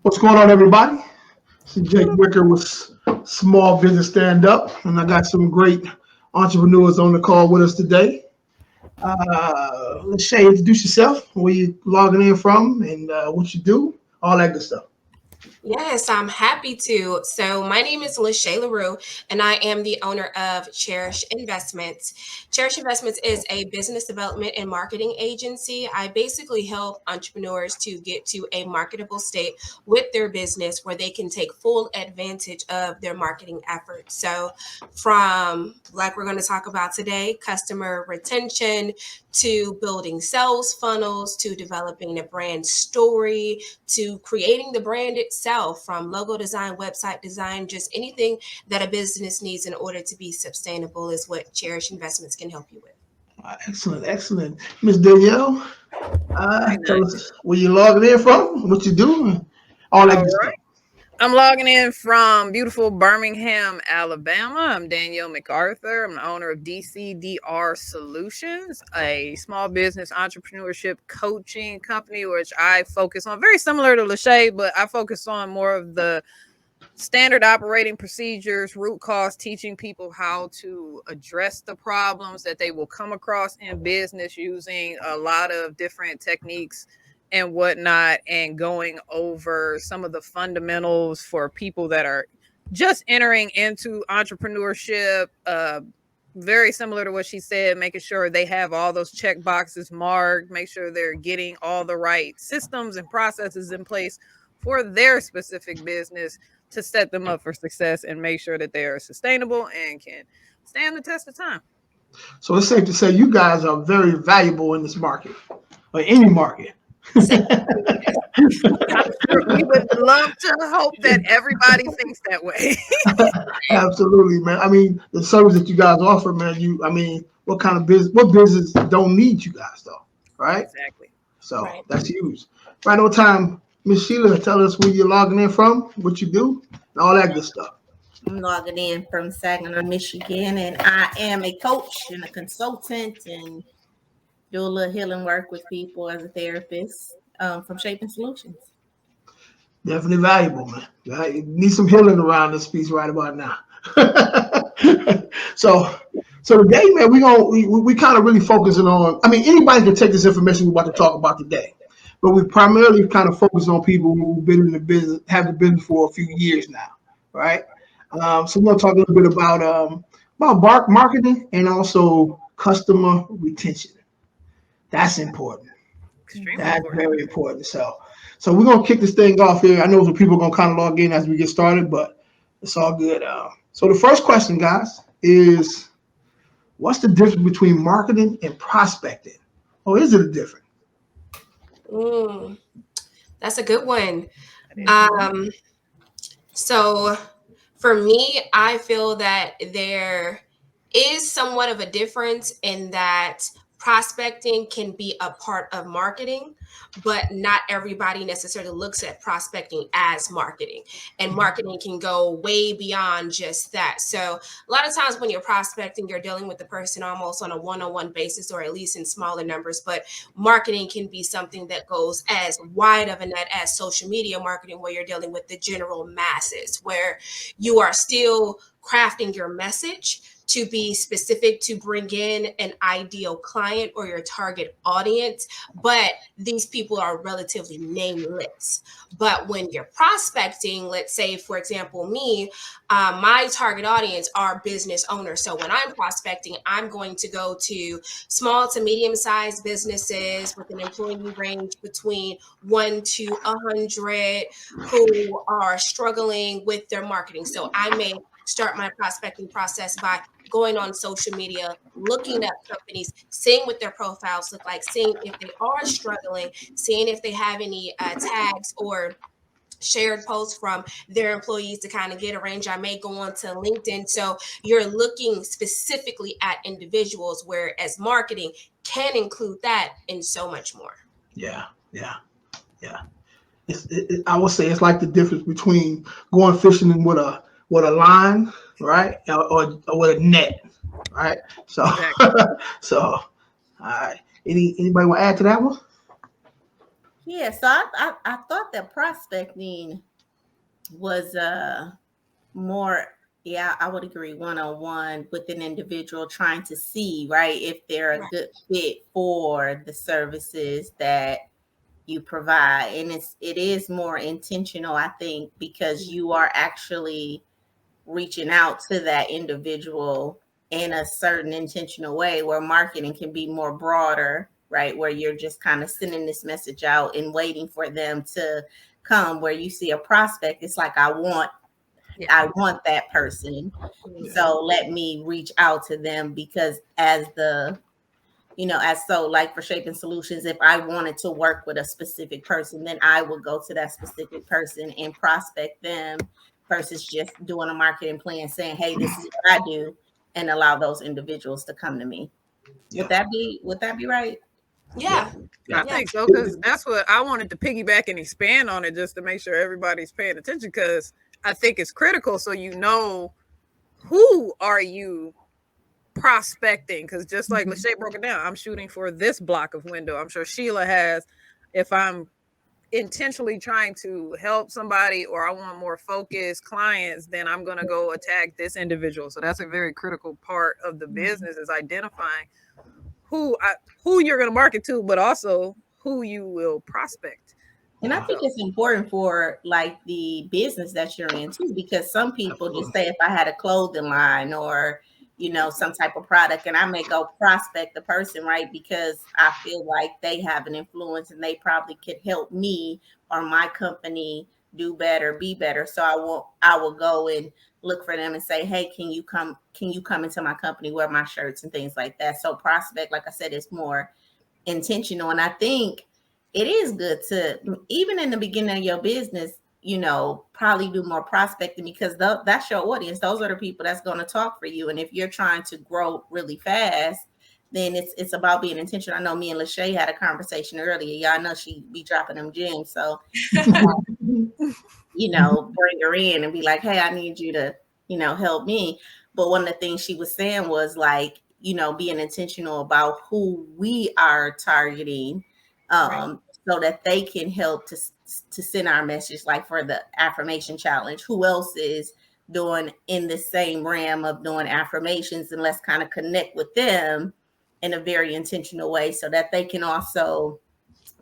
What's going on, everybody? This is Jake Wicker with Small Business Stand Up, and I got some great entrepreneurs on the call with us today. LaShay, introduce yourself, where you logging in from, and what you do, all that good stuff. Yes, I'm happy to. So my name is LaShay Larue, and I am the owner of Cherished Investments. Cherished Investments is a business development and marketing agency. I basically help entrepreneurs to get to a marketable state with their business where they can take full advantage of their marketing efforts. So from, like we're going to talk about today, customer retention, to building sales funnels, to developing a brand story, to creating the brand itself, from logo design, website design, just anything that a business needs in order to be sustainable is what Cherished Investments can help you with. Excellent. Miss Danielle, tell us where you logging in from, what you do, all that good stuff. I'm logging in from beautiful Birmingham, Alabama. I'm Danielle MacArthur. I'm the owner of DCDR Solutions, a small business entrepreneurship coaching company, which I focus on, very similar to LaShay, but I focus on more of the standard operating procedures, root cause, teaching people how to address the problems that they will come across in business using a lot of different techniques and whatnot, and going over some of the fundamentals for people that are just entering into entrepreneurship. Very similar to what she said, making sure they have all those check boxes marked, make sure they're getting all the right systems and processes in place for their specific business to set them up for success and make sure that they are sustainable and can stand the test of time. So it's safe to say you guys are very valuable in this market, or any market. We would love to hope that everybody thinks that way. Absolutely, man. I mean, the service that you guys offer, man, what kind of business, what business don't need you guys though, right? Exactly. So That's huge. Right on time, Miss Shiela, tell us where you're logging in from, what you do, and all that good stuff. I'm logging in from Saginaw, Michigan, and I am a coach and a consultant and do a little healing work with people as a therapist from Shaping Solutions. Definitely valuable, man. You need some healing around this piece right about now. So today, man, we kind of really focusing on. I mean, anybody can take this information we're about to talk about today, but we primarily kind of focus on people who've been in the business, have the business for a few years now, right? So we're gonna talk a little bit about marketing and also customer retention. That's important. That's very important. So we're gonna kick this thing off here. I know some people are gonna kind of log in as we get started, but it's all good. So the first question, guys, is what's the difference between marketing and prospecting? Or is it a difference? That's a good one. So for me, I feel that there is somewhat of a difference in that prospecting can be a part of marketing, but not everybody necessarily looks at prospecting as marketing. And marketing can go way beyond just that. So a lot of times when you're prospecting, you're dealing with the person almost on a one-on-one basis, or at least in smaller numbers. But marketing can be something that goes as wide of a net as social media marketing, where you're dealing with the general masses, where you are still crafting your message to be specific to bring in an ideal client or your target audience, but these people are relatively nameless. But when you're prospecting, let's say, for example, me, my target audience are business owners. So when I'm prospecting, I'm going to go to small to medium-sized businesses with an employee range between 1 to 100 who are struggling with their marketing. So I may start my prospecting process by going on social media, looking at companies, seeing what their profiles look like, seeing if they are struggling, seeing if they have any tags or shared posts from their employees to kind of get a range. I may go on to LinkedIn. So you're looking specifically at individuals, whereas marketing can include that and so much more. Yeah. I would say it's like the difference between going fishing with a line, right, or with a net, right? So, Exactly. so, all right. Anybody want to add to that one? Yeah, so I thought that prospecting was more, yeah, I would agree, one-on-one with an individual, trying to see, right, if they're a Right. good fit for the services that you provide. And it is more intentional, I think, because you are actually reaching out to that individual in a certain intentional way, where marketing can be more broader, right? Where you're just kind of sending this message out and waiting for them to come. Where you see a prospect, it's like, I want that person. Yeah. So let me reach out to them, because as the, as so, like for Shaping Solutions, if I wanted to work with a specific person, then I would go to that specific person and prospect them, versus just doing a marketing plan saying, hey, this is what I do, and allow those individuals to come to me. Yeah. Would that be right? Yeah. I Yeah. think so, because that's what I wanted to piggyback and expand on it, just to make sure everybody's paying attention, because I think it's critical, so who are you prospecting, because just like LaShay broke it down, I'm shooting for this block of window. I'm sure Sheila has, if I'm intentionally trying to help somebody or I want more focused clients, then I'm going to go attack this individual. So that's a very critical part of the business, is identifying who you're going to market to, but also who you will prospect. And I think it's important for like the business that you're in too, because some people just say, if I had a clothing line or, some type of product, and I may go prospect the person, right? Because I feel like they have an influence and they probably could help me or my company do better, be better. So I will go and look for them and say, hey, can you come into my company, wear my shirts and things like that. So prospect, like I said, is more intentional. And I think it is good to, even in the beginning of your business, probably do more prospecting, because that's your audience. Those are the people that's going to talk for you. And if you're trying to grow really fast, then it's about being intentional. I know me and LaShay had a conversation earlier. Y'all know she be dropping them gems. So, bring her in and be like, hey, I need you to, help me. But one of the things she was saying was like, being intentional about who we are targeting, so that they can help to send our message. Like for the affirmation challenge, who else is doing in the same realm of doing affirmations, and let's kind of connect with them in a very intentional way, so that they can also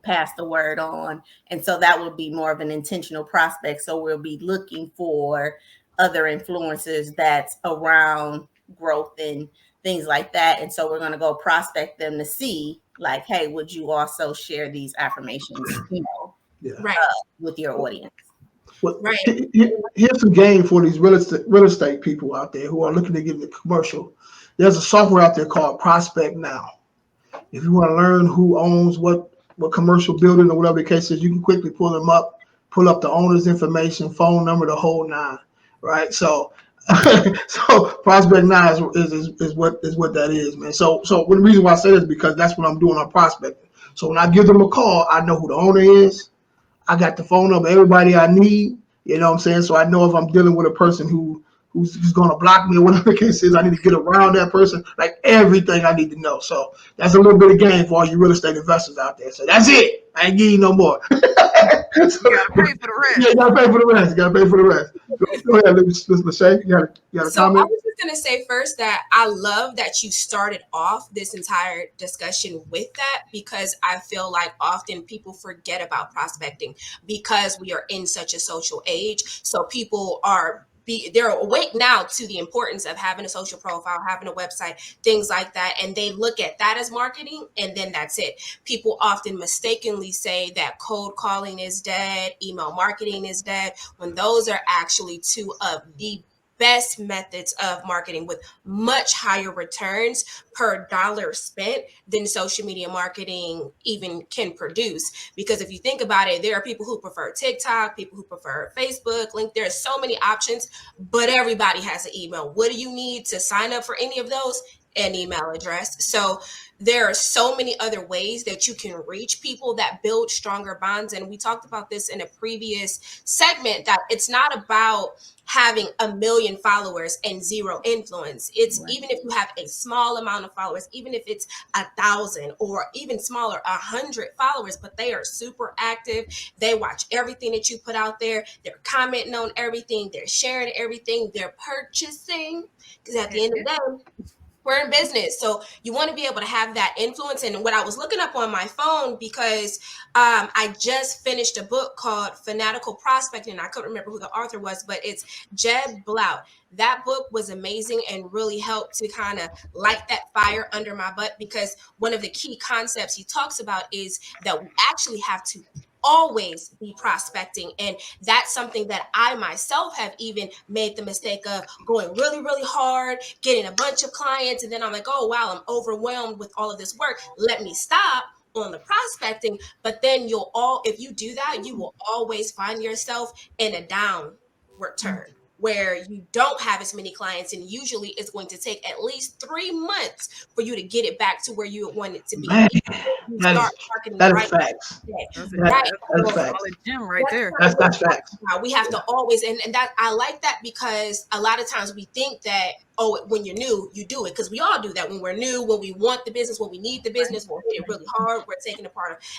pass the word on. And so that would be more of an intentional prospect. So we'll be looking for other influencers that's around growth and things like that. And so we're going to go prospect them to see, like, hey, would you also share these affirmations, with your audience? Well, here's some game for these real estate people out there who are looking to get into commercial. There's a software out there called Prospect Now. If you want to learn who owns what commercial building or whatever the case is, you can quickly pull up the owner's information, phone number, the whole nine, right? So, so Prospect Now is what that is, man. So the reason why I say this is because that's what I'm doing on prospecting. So when I give them a call, I know who the owner is. I got the phone number, everybody I need. You know what I'm saying? So I know if I'm dealing with a person who's going to block me or whatever the case is, I need to get around that person, like everything I need to know. So that's a little bit of game for all you real estate investors out there. So that's it. I ain't giving you no more. You gotta pay for the rest. Yeah, you gotta pay for the rest. Go ahead, LaShay. You got a So comment? I was just gonna say first that I love that you started off this entire discussion with that, because I feel like often people forget about prospecting because we are in such a social age. So people they're awake now to the importance of having a social profile, having a website, things like that. And they look at that as marketing, and then that's it. People often mistakenly say that cold calling is dead, email marketing is dead, when those are actually two of the best methods of marketing with much higher returns per dollar spent than social media marketing even can produce. Because if you think about it, there are people who prefer TikTok, people who prefer Facebook, LinkedIn. There's so many options, but everybody has an email. What do you need to sign up for any of those? An email address. So there are so many other ways that you can reach people that build stronger bonds. And we talked about this in a previous segment, that it's not about having 1 million followers and zero influence. It's even if you have a small amount of followers, even if it's 1,000 or even smaller, 100 followers, but they are super active. They watch everything that you put out there. They're commenting on everything. They're sharing everything. They're purchasing. Because at the end of the day, we're in business. So you want to be able to have that influence. And what I was looking up on my phone, because I just finished a book called Fanatical Prospecting. I couldn't remember who the author was, but it's Jeb Blount. That book was amazing and really helped to kind of light that fire under my butt, because one of the key concepts he talks about is that we actually have to always be prospecting. And that's something that I myself have even made the mistake of going really, really hard, getting a bunch of clients. And then I'm like, oh, wow, I'm overwhelmed with all of this work. Let me stop on the prospecting. But then if you do that, you will always find yourself in a downward turn where you don't have as many clients. And usually it's going to take at least 3 months for you to get it back to where you want it to be. Man, You that start is marketing facts. That's right. a facts. solid gem right there. That's facts. We have to always, and that I like that, because a lot of times we think that, oh, when you're new, you do it, because we all do that when we're new, when we want the business, when we need the business, we'll hit it really hard. We're taking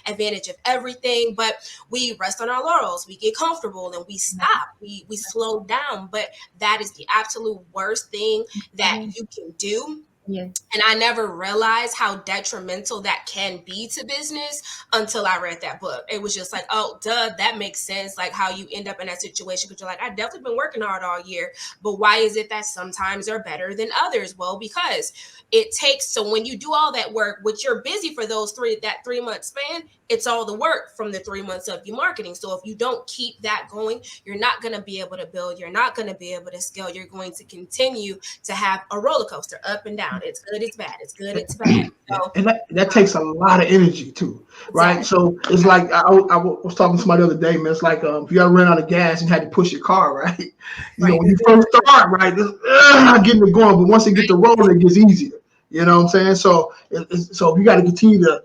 advantage of everything, but we rest on our laurels. We get comfortable and we stop. We slow down, but that is the absolute worst thing that you can do. Yeah. And I never realized how detrimental that can be to business until I read that book. It was just like, oh, duh, that makes sense. Like how you end up in that situation, because you're like, I've definitely been working hard all year, but why is it that sometimes are better than others? Well, because it takes, so when you do all that work, which you're busy for that 3 month span, it's all the work from the 3 months of your marketing. So if you don't keep that going, you're not going to be able to build. You're not going to be able to scale. You're going to continue to have a roller coaster up and down. It's good, it's bad. It's good, it's bad. So, and that takes a lot of energy too, right? So it's like I was talking to somebody the other day, man. It's like if you ever ran out of gas and had to push your car, right? You know, when you first start, right, getting it going, but once it get the rolling, it gets easier. You know what I'm saying? So so if you got to continue to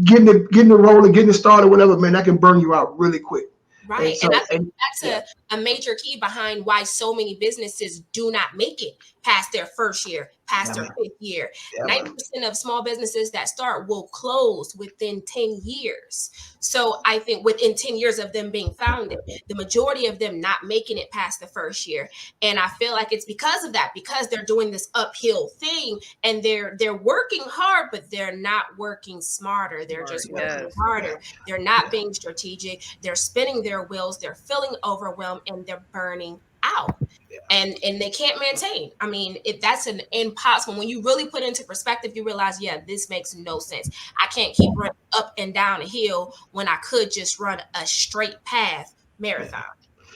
getting it rolling, getting it started, whatever, man, that can burn you out really quick. Right. And so, and I think that's a major key behind why so many businesses do not make it past their first year, past their 5th year. 90% of small businesses that start will close within 10 years. So I think within 10 years of them being founded, the majority of them not making it past the first year. And I feel like it's because of that, because they're doing this uphill thing and they're working hard, but they're not working smarter. They're just working harder. They're not being strategic. They're spinning their wheels. They're feeling overwhelmed and they're burning out. And they can't maintain. I mean, if that's an impossible, when you really put into perspective, you realize, yeah, this makes no sense. I can't keep running up and down a hill when I could just run a straight path marathon.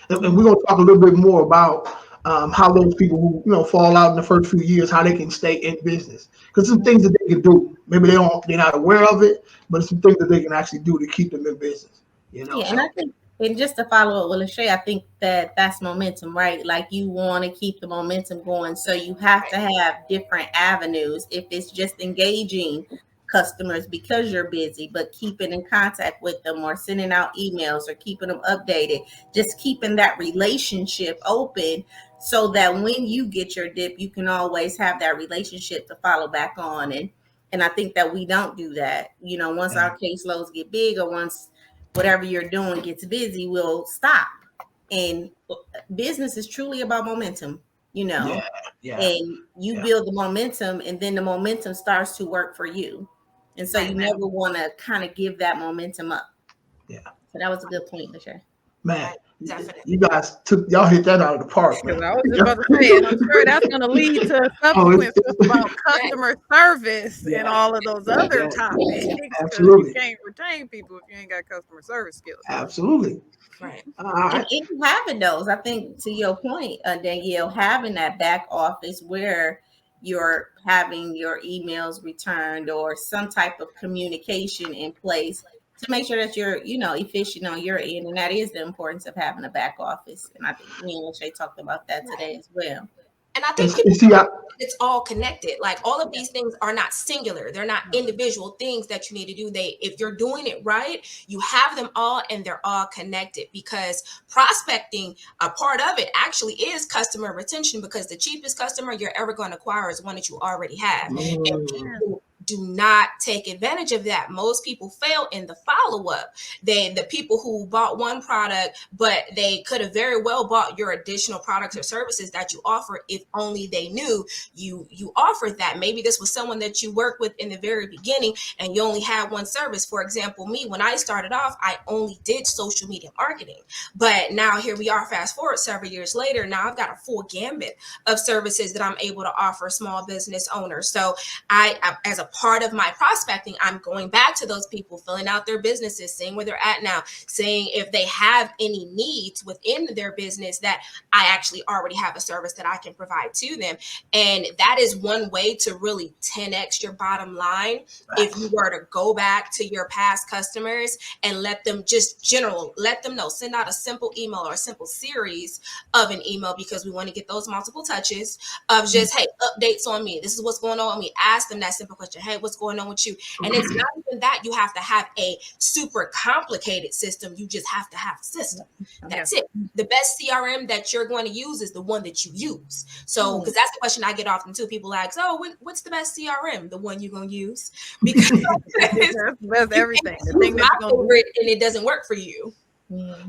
And we're going to talk a little bit more about how those people who fall out in the first few years, how they can stay in business, because some things that they can do. Maybe they're not aware of it, but it's some things that they can actually do to keep them in business. And I think, and just to follow up with LaShay, I think that's momentum, right? Like you want to keep the momentum going, so you have to have different avenues. If it's just engaging customers because you're busy, but keeping in contact with them or sending out emails or keeping them updated, just keeping that relationship open so that when you get your dip, you can always have that relationship to follow back on. And I think that we don't do that. Once our caseloads get big or once whatever you're doing gets busy, we'll stop. And business is truly about momentum, and you build the momentum and then the momentum starts to work for you. And so you never want to kind of give that momentum up. Yeah. So that was a good point, LaShay. Man, you guys y'all hit that out of the park, man. I was just about to say, and I'm sure that's going to lead to subsequent stuff about customer service and all of those other topics. Absolutely. You can't retain people if you ain't got customer service skills. Absolutely. Right. And even having those, I think to your point, Danielle, having that back office where you're having your emails returned or some type of communication in place to make sure that you're, efficient on your end. And that is the importance of having a back office. And I think me and LaShay talked about that today as well. And I think it's all connected. Like all of these things are not singular. They're not individual things that you need to do. If you're doing it right, you have them all and they're all connected, because prospecting, a part of it actually is customer retention, because the cheapest customer you're ever going to acquire is one that you already have. And people do not take advantage of that. Most people fail in the follow-up. The people who bought one product, but they could have very well bought your additional products or services that you offer if only they knew you offered that. Maybe this was someone that you worked with in the very beginning and you only had one service. For example, me, when I started off, I only did social media marketing. But now here we are, fast forward several years later, now I've got a full gambit of services that I'm able to offer small business owners. So I as a part of my prospecting, I'm going back to those people, filling out their businesses, seeing where they're at now, seeing if they have any needs within their business that I actually already have a service that I can provide to them. And that is one way to really 10x your bottom line. If you were to go back to your past customers and let them let them know, send out a simple email or a simple series of an email, because we want to get those multiple touches of just, hey, updates on me. This is what's going on with me. Ask them that simple question. Hey, what's going on with you? And it's not even that you have to have a super complicated system. You just have to have a system. That's it. The best CRM that you're going to use is the one that you use. So, because that's the question I get often too. People ask, oh, what's the best CRM? The one you're going to use? Because that's everything. The thing that's my favorite, and it doesn't work for you.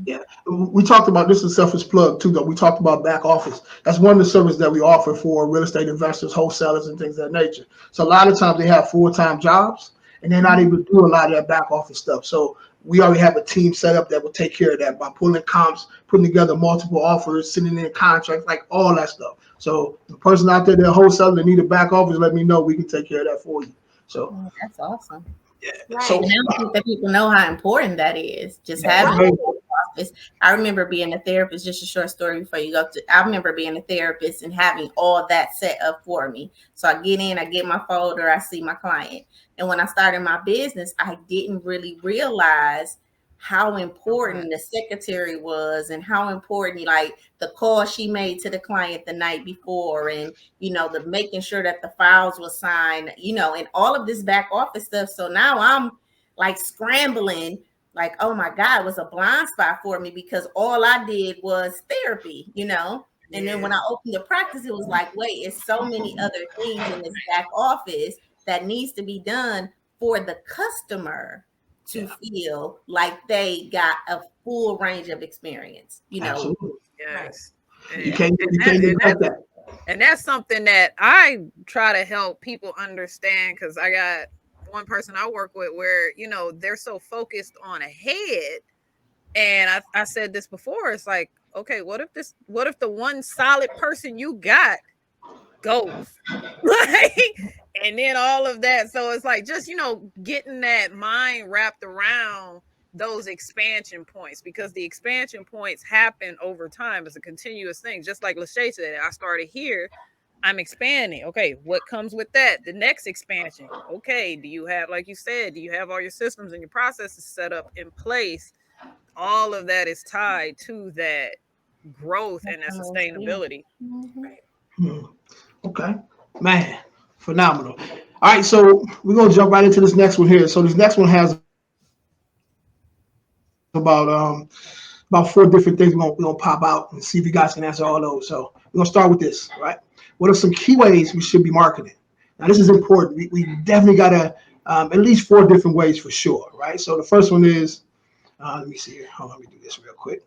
Yeah, we talked about this, is selfish plug too, though. We talked about back office. That's one of the services that we offer for real estate investors, wholesalers, and things of that nature. So a lot of times they have full-time jobs and they're not able to do a lot of that back office stuff. So we already have a team set up that will take care of that by pulling comps, putting together multiple offers, sending in contracts, like all that stuff. So the person out there, that wholesaler, that need a back office, let me know. We can take care of that for you. So that's awesome. Yeah. Right. So and I don't think that people know how important that is. Just having an office. I remember being a therapist, just a short story before you go to, I remember being a therapist and having all that set up for me. So I get in, I get my folder, I see my client. And when I started my business, I didn't really realize how important the secretary was and how important, like, the call she made to the client the night before, and, you know, the making sure that the files were signed, you know, and all of this back office stuff. So now I'm like scrambling, like, oh my God, it was a blind spot for me because all I did was therapy, you know. And then when I opened the practice, it was like, wait, it's so many other things in this back office that needs to be done for the customer to feel like they got a full range of experience, you know. Absolutely. Yes. You can't neglect that. And that's something that I try to help people understand, because I got one person I work with where, you know, they're so focused on a head. And I said this before, it's like, okay, what if the one solid person you got goes? Like, and then all of that. So it's like, just, you know, getting that mind wrapped around those expansion points, because the expansion points happen over time. It's a continuous thing. Just like LaShay said, I started here, I'm expanding. Okay, what comes with that? The next expansion. Okay, do you have, like you said, do you have all your systems and your processes set up in place? All of that is tied to that growth and that sustainability. Okay, man, phenomenal. All right, so we're gonna jump right into this next one here. So this next one has about 4 different things we're gonna pop out and see if you guys can answer all those. So we're gonna start with this, right? What are some key ways we should be marketing? Now this is important. We definitely gotta at least 4 different ways for sure, right? So the first one is, let me see here. Hold on, let me do this real quick.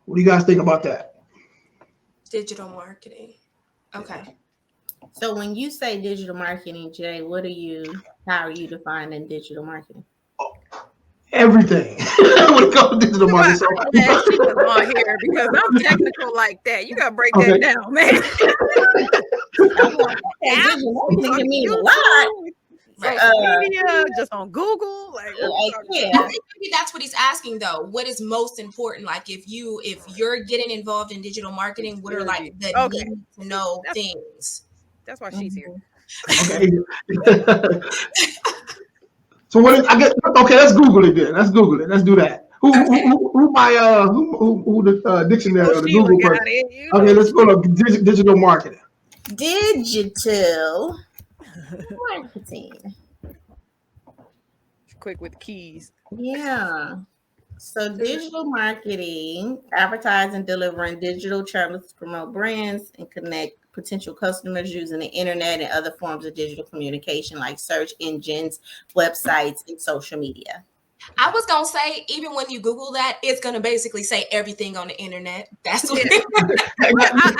What do you guys think about that? Digital marketing. Okay. So when you say digital marketing, Jay, how are you defining digital marketing? Oh, everything. When it comes to digital marketing. So on here because I'm technical like that. You gotta break that down, man. Digital marketing can mean a lot. Media, just on Google, like yeah. I think maybe that's what he's asking though. What is most important? Like if you're getting involved in digital marketing, what are like the need to know things? That's why she's here. Okay. So what is, I guess, okay, let's Google it then. Let's do that. Who my who the dictionary or the Sheila Google got person? it. You Okay, know let's go to digital marketing. Digital marketing. quick with keys. Yeah. So digital marketing, advertising, delivering digital channels to promote brands and connect potential customers using the internet and other forms of digital communication like search engines, websites, and social media. I was gonna say, even when you Google that, it's gonna basically say everything on the internet. That's what. Yeah.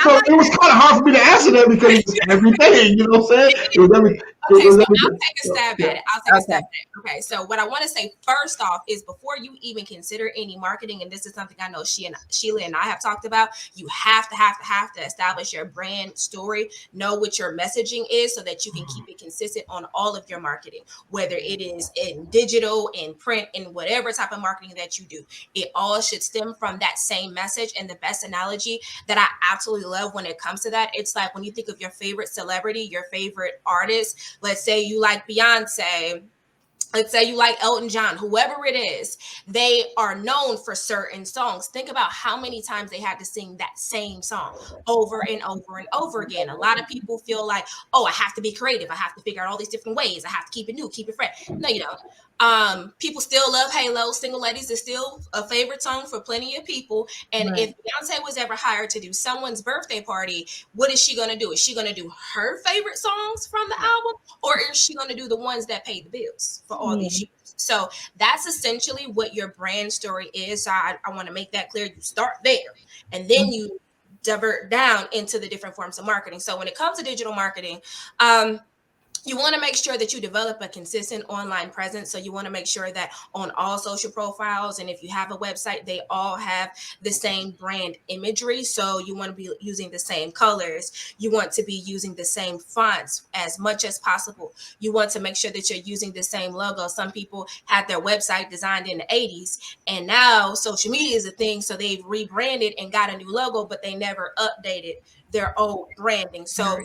So it was kind of hard for me to answer that because it was everything. You know what I'm saying? It was everything. Okay, It was so everything. I'll take a stab Yeah. at it. I'll take a Okay. stab at it. Okay, so what I want to say first off is before you even consider any marketing, and this is something I know Sheila and I have talked about, you have to establish your brand story, know what your messaging is so that you can keep it consistent on all of your marketing, whether it is in digital, in print, in whatever type of marketing that you do. It all should stem from that same message. And the best analogy that I absolutely love when it comes to that, it's like when you think of your favorite celebrity, your favorite artist. Let's say you like Beyonce. Let's say you like Elton John, whoever it is, they are known for certain songs. Think about how many times they had to sing that same song over and over and over again. A lot of people feel like, oh, I have to be creative. I have to figure out all these different ways. I have to keep it new, keep it fresh. No, you don't. People still love Halo. Single Ladies is still a favorite song for plenty of people. And Right. if Beyonce was ever hired to do someone's birthday party, what is she going to do? Is she going to do her favorite songs from the album? Or is she going to do the ones that pay the bills for all these years? So that's essentially what your brand story is. So I want to make that clear. You start there and then you divert down into the different forms of marketing. So when it comes to digital marketing, you want to make sure that you develop a consistent online presence. So you want to make sure that on all social profiles, and if you have a website, they all have the same brand imagery. So you want to be using the same colors. You want to be using the same fonts as much as possible. You want to make sure that you're using the same logo. Some people had their website designed in the 80s, and now social media is a thing. So they've rebranded and got a new logo, but they never updated their old branding. So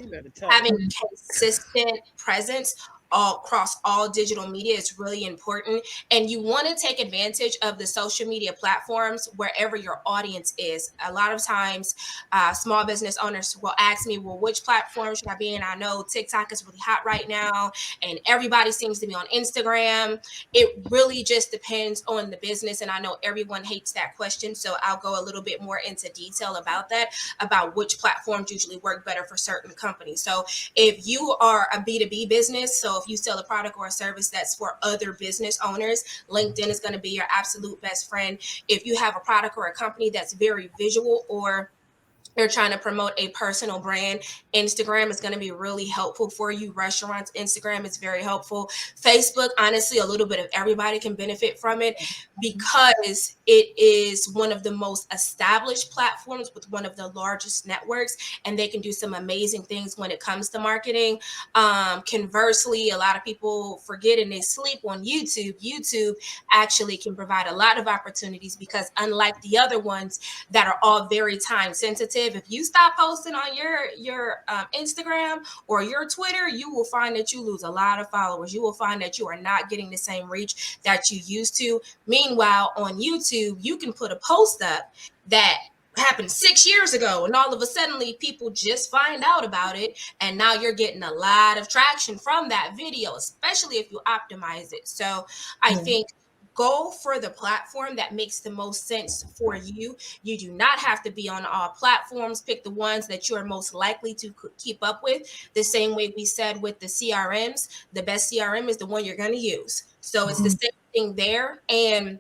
having consistent presence all across all digital media is really important. And you want to take advantage of the social media platforms wherever your audience is. A lot of times, small business owners will ask me, well, which platform should I be in? I know TikTok is really hot right now, and everybody seems to be on Instagram. It really just depends on the business. And I know everyone hates that question. So I'll go a little bit more into detail about that, about which platforms usually work better for certain companies. So if you are a B2B business, so if you sell a product or a service that's for other business owners, LinkedIn is going to be your absolute best friend. If you have a product or a company that's very visual, or you're trying to promote a personal brand, Instagram is going to be really helpful for you. Restaurants, Instagram is very helpful. Facebook, honestly, a little bit of everybody can benefit from it because it is one of the most established platforms with one of the largest networks, and they can do some amazing things when it comes to marketing. Conversely, a lot of people forget and they sleep on YouTube. YouTube actually can provide a lot of opportunities because unlike the other ones that are all very time sensitive, if you stop posting on your Instagram or your Twitter, you will find that you lose a lot of followers. You will find that you are not getting the same reach that you used to. Meanwhile, on YouTube, you can put a post up that happened 6 years ago, and all of a sudden people just find out about it, and now you're getting a lot of traction from that video, especially if you optimize it. So I think go for the platform that makes the most sense for you. You do not have to be on all platforms. Pick the ones that you are most likely to keep up with. The same way we said with the CRMs, the best CRM is the one you're going to use. So it's the same thing there. And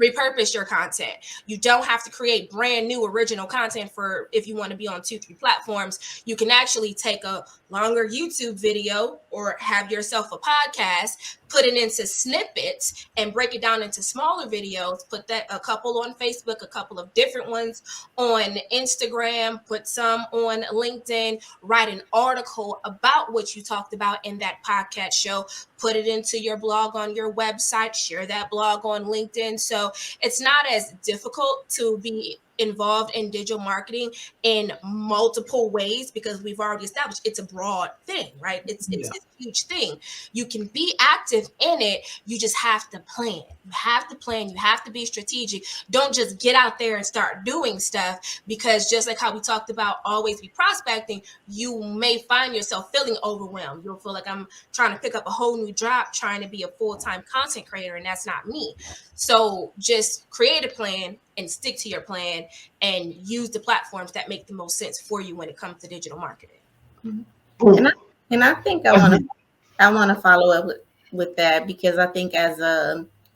repurpose your content. You don't have to create brand new original content for if you want to be on 2-3 platforms. You can actually take a longer YouTube video or have yourself a podcast, put it into snippets and break it down into smaller videos. Put that a couple on Facebook, a couple of different ones on Instagram, put some on LinkedIn, write an article about what you talked about in that podcast show, put it into your blog on your website, share that blog on LinkedIn. So it's not as difficult to be involved in digital marketing in multiple ways, because we've already established it's a broad thing, right? It's a huge thing. You can be active in it. You just have to plan. You have to plan. You have to be strategic. Don't just get out there and start doing stuff, because just like how we talked about always be prospecting, you may find yourself feeling overwhelmed. You'll feel like I'm trying to pick up a whole new job, trying to be a full-time content creator, and that's not me. So just create a plan and stick to your plan and use the platforms that make the most sense for you when it comes to digital marketing. And I think I want to follow up with that, because I think as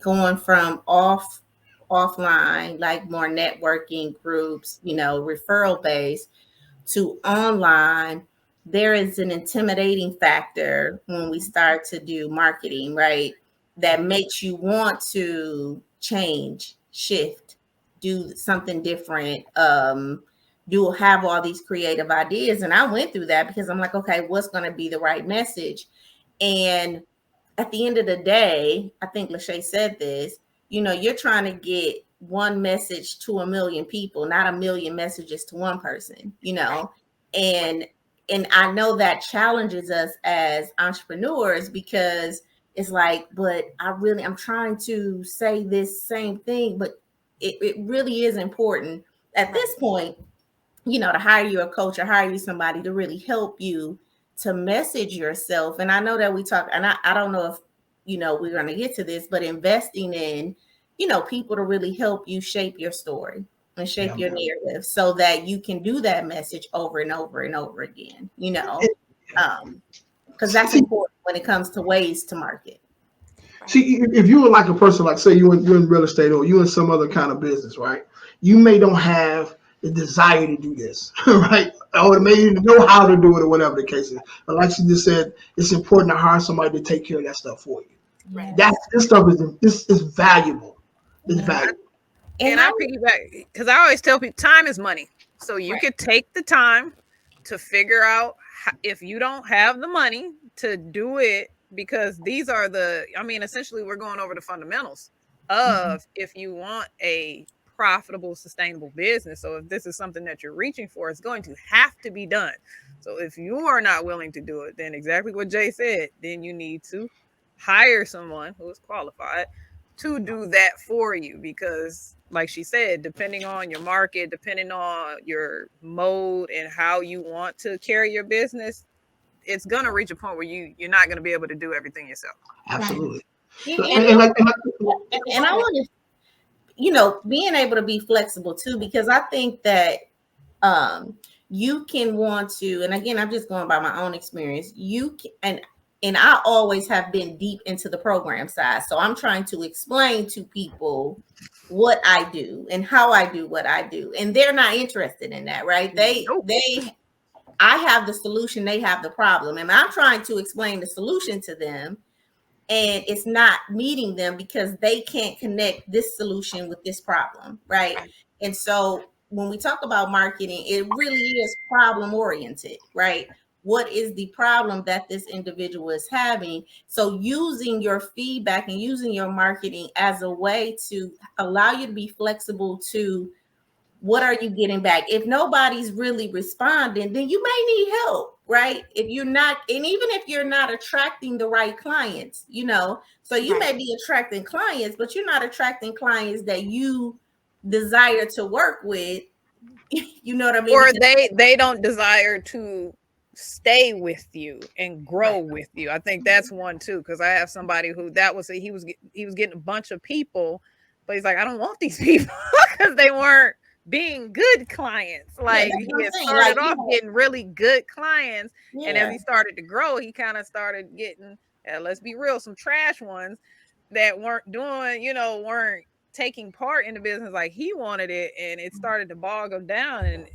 going from offline, like more networking groups, referral based, to online, there is an intimidating factor when we start to do marketing, right? That makes you want to change, shift, do something different, have all these creative ideas. And I went through that because I'm like, okay, what's going to be the right message? And at the end of the day, I think LaShay said this, you're trying to get one message to 1 million people, not 1 million messages to one person, and I know that challenges us as entrepreneurs, because it's like, but I'm trying to say this same thing, but it really is important at this point, to hire you a coach or hire you somebody to really help you to message yourself. And I know that we talk, and I don't know if, we're going to get to this, but investing in, people to really help you shape your story and shape your narrative so that you can do that message over and over and over again, because that's important when it comes to ways to market. See, if you were like a person, like say you're in real estate or you in some other kind of business, right? You may don't have the desire to do this, right? Or maybe know how to do it or whatever the case is. But like she just said, it's important to hire somebody to take care of that stuff for you. Right. This stuff is valuable. It's valuable. And I piggyback, because I always tell people time is money. So you could take the time to figure out if you don't have the money to do it, because these are essentially we're going over the fundamentals of if you want a profitable, sustainable business. So if this is something that you're reaching for, it's going to have to be done. So if you are not willing to do it, then exactly what Jay said, then you need to hire someone who is qualified to do that for you, because like she said, depending on your market, depending on your mode and how you want to carry your business, it's going to reach a point where you're not going to be able to do everything yourself. Absolutely. And I want to, being able to be flexible too, because I think that you can want to, and again, I'm just going by my own experience, you can, and I always have been deep into the program side. So I'm trying to explain to people what I do and how I do what I do. And they're not interested in that, right? I have the solution, they have the problem. And I'm trying to explain the solution to them, and it's not meeting them because they can't connect this solution with this problem, right? And so when we talk about marketing, it really is problem oriented, right? What is the problem that this individual is having? So using your feedback and using your marketing as a way to allow you to be flexible to what are you getting back? If nobody's really responding, then you may need help, right? If you're not, and even if you're not attracting the right clients, so you may be attracting clients, but you're not attracting clients that you desire to work with. You know what I mean? Or they don't desire to stay with you and grow with you. I think that's one too, because I have somebody who he was getting a bunch of people, but he's like, I don't want these people because they weren't being good clients. Like he had started off getting really good clients, and as he started to grow, he kind of started getting, let's be real, some trash ones that weren't doing, weren't taking part in the business like he wanted it, and it started to bog him down, and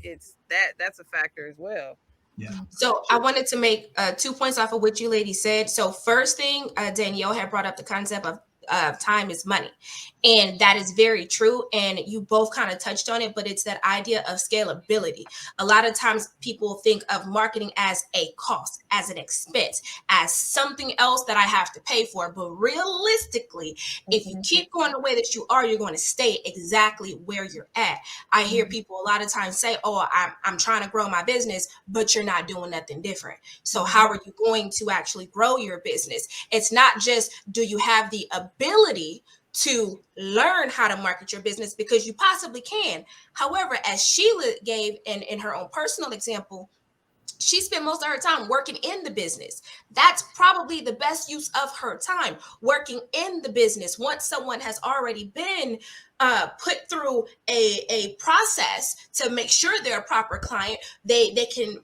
that's a factor as well. Yeah. So I wanted to make 2 points off of what you ladies said. So first thing, Danielle had brought up the concept of time is money. And that is very true. And you both kind of touched on it, but it's that idea of scalability. A lot of times people think of marketing as a cost, as an expense, as something else that I have to pay for. But realistically, if you keep going the way that you are, you're going to stay exactly where you're at. I hear people a lot of times say, oh, I'm trying to grow my business, but you're not doing nothing different. So how are you going to actually grow your business? It's not just, do you have the ability to learn how to market your business, because you possibly can. However, as Shiela gave in her own personal example, she spent most of her time working in the business. That's probably the best use of her time, working in the business. Once someone has already been put through a process to make sure they're a proper client, they can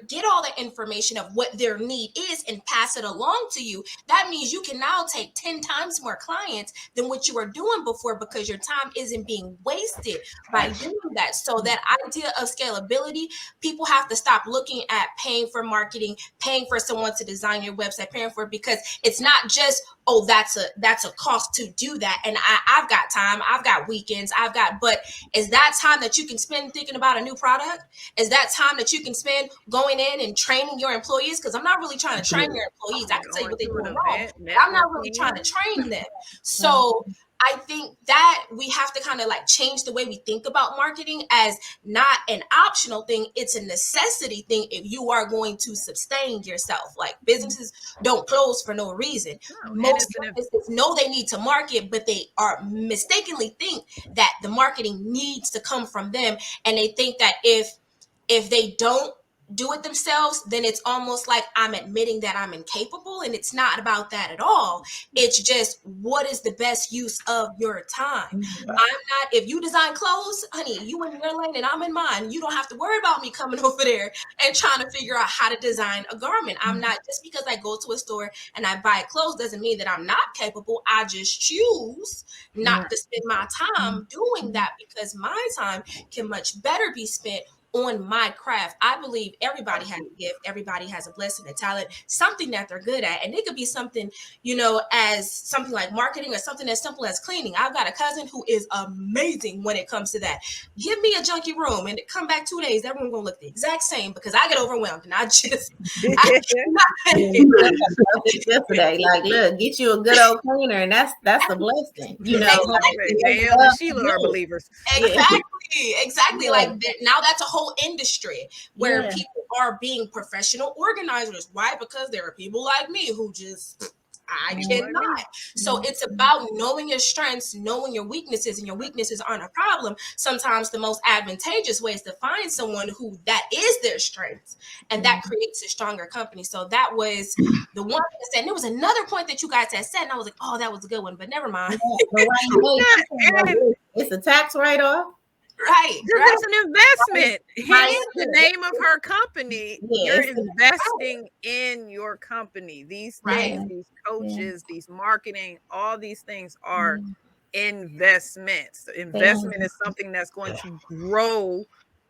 get all the information of what their need is and pass it along to you. That means you can now take 10 times more clients than what you were doing before, because your time isn't being wasted by doing that. So that idea of scalability, people have to stop looking at paying for marketing, paying for someone to design your website, paying for it, because it's not just, oh, that's a cost to do that. And I've got time, I've got weekends, but is that time that you can spend thinking about a new product? Is that time that you can spend going in and training your employees? Because I'm not really trying to train your employees. I can tell you what they're doing wrong, but I'm not really trying to train them. So I think that we have to kind of like change the way we think about marketing as not an optional thing. It's a necessity thing if you are going to sustain yourself. Like, businesses don't close for no reason. Most businesses know they need to market, but they are mistakenly think that the marketing needs to come from them. And they think that if they don't do it themselves, then it's almost like I'm admitting that I'm incapable. And it's not about that at all. It's just, what is the best use of your time? I'm not, if you design clothes, honey, you in your lane and I'm in mine. You don't have to worry about me coming over there and trying to figure out how to design a garment. I'm not, just because I go to a store and I buy clothes doesn't mean that I'm not capable. I just choose not to spend my time doing that, because my time can much better be spent on my craft. I believe everybody has a gift, everybody has a blessing, a talent, something that they're good at. And it could be something, as something like marketing, or something as simple as cleaning. I've got a cousin who is amazing when it comes to that. Give me a junky room and come back 2 days, that room gonna look the exact same, because I get overwhelmed and I yesterday, like, look, get you a good old cleaner, and that's a blessing. Danielle and Shiela are believers. Exactly. Like, now that's a whole industry where people are being professional organizers. Why? Because there are people like me who just, I cannot. So it's about knowing your strengths, knowing your weaknesses, and your weaknesses aren't a problem. Sometimes the most advantageous way is to find someone who that is their strengths, and that creates a stronger company. So that was the one thing I said. And there was another point that you guys had said, and I was like, oh, that was a good one, but never mind. It's a tax write-off. Right. That's an investment. Hence the name of her company. You're investing in your company. These things, these coaches, these marketing, all these things are investments. Investment is something that's going to grow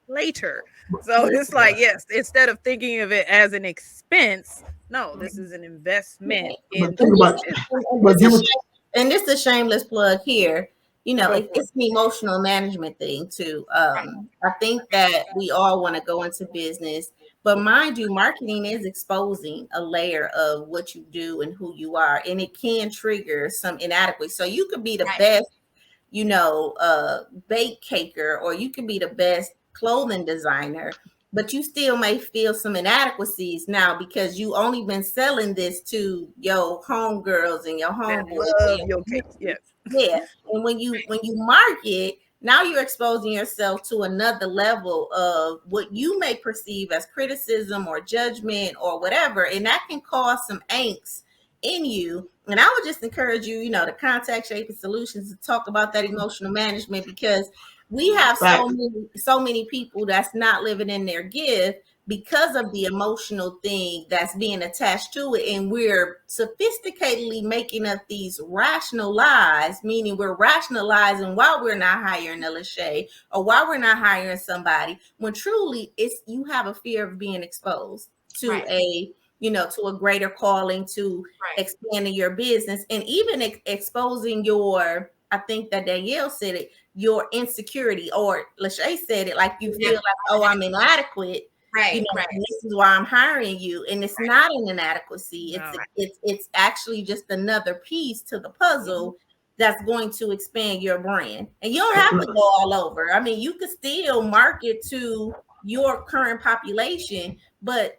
later. So it's like, yes, instead of thinking of it as an expense, no, this is an investment. And this is a shameless plug here. It's an emotional management thing too. I think that we all want to go into business, but mind you, marketing is exposing a layer of what you do and who you are, and it can trigger some inadequacy. So you could be the best, bake caker, or you could be the best clothing designer, but you still may feel some inadequacies now because you only been selling this to your homegirls and your homeboys. Yeah. And when you market, now you're exposing yourself to another level of what you may perceive as criticism or judgment or whatever. And that can cause some angst in you. And I would just encourage you, to contact Shaping Solutions to talk about that emotional management, because we have so many people that's not living in their gift because of the emotional thing that's being attached to it. And we're sophisticatedly making up these rational lies, meaning we're rationalizing why we're not hiring a LaShay or why we're not hiring somebody, when truly you have a fear of being exposed to a to a greater calling, to expanding your business, and even exposing your, I think that Danielle said it, your insecurity, or LaShay said it, like you feel like, oh, I'm inadequate. Right. This is why I'm hiring you. And it's not an inadequacy. It's actually just another piece to the puzzle that's going to expand your brand. And you don't have to go all over. I mean, you could still market to your current population, but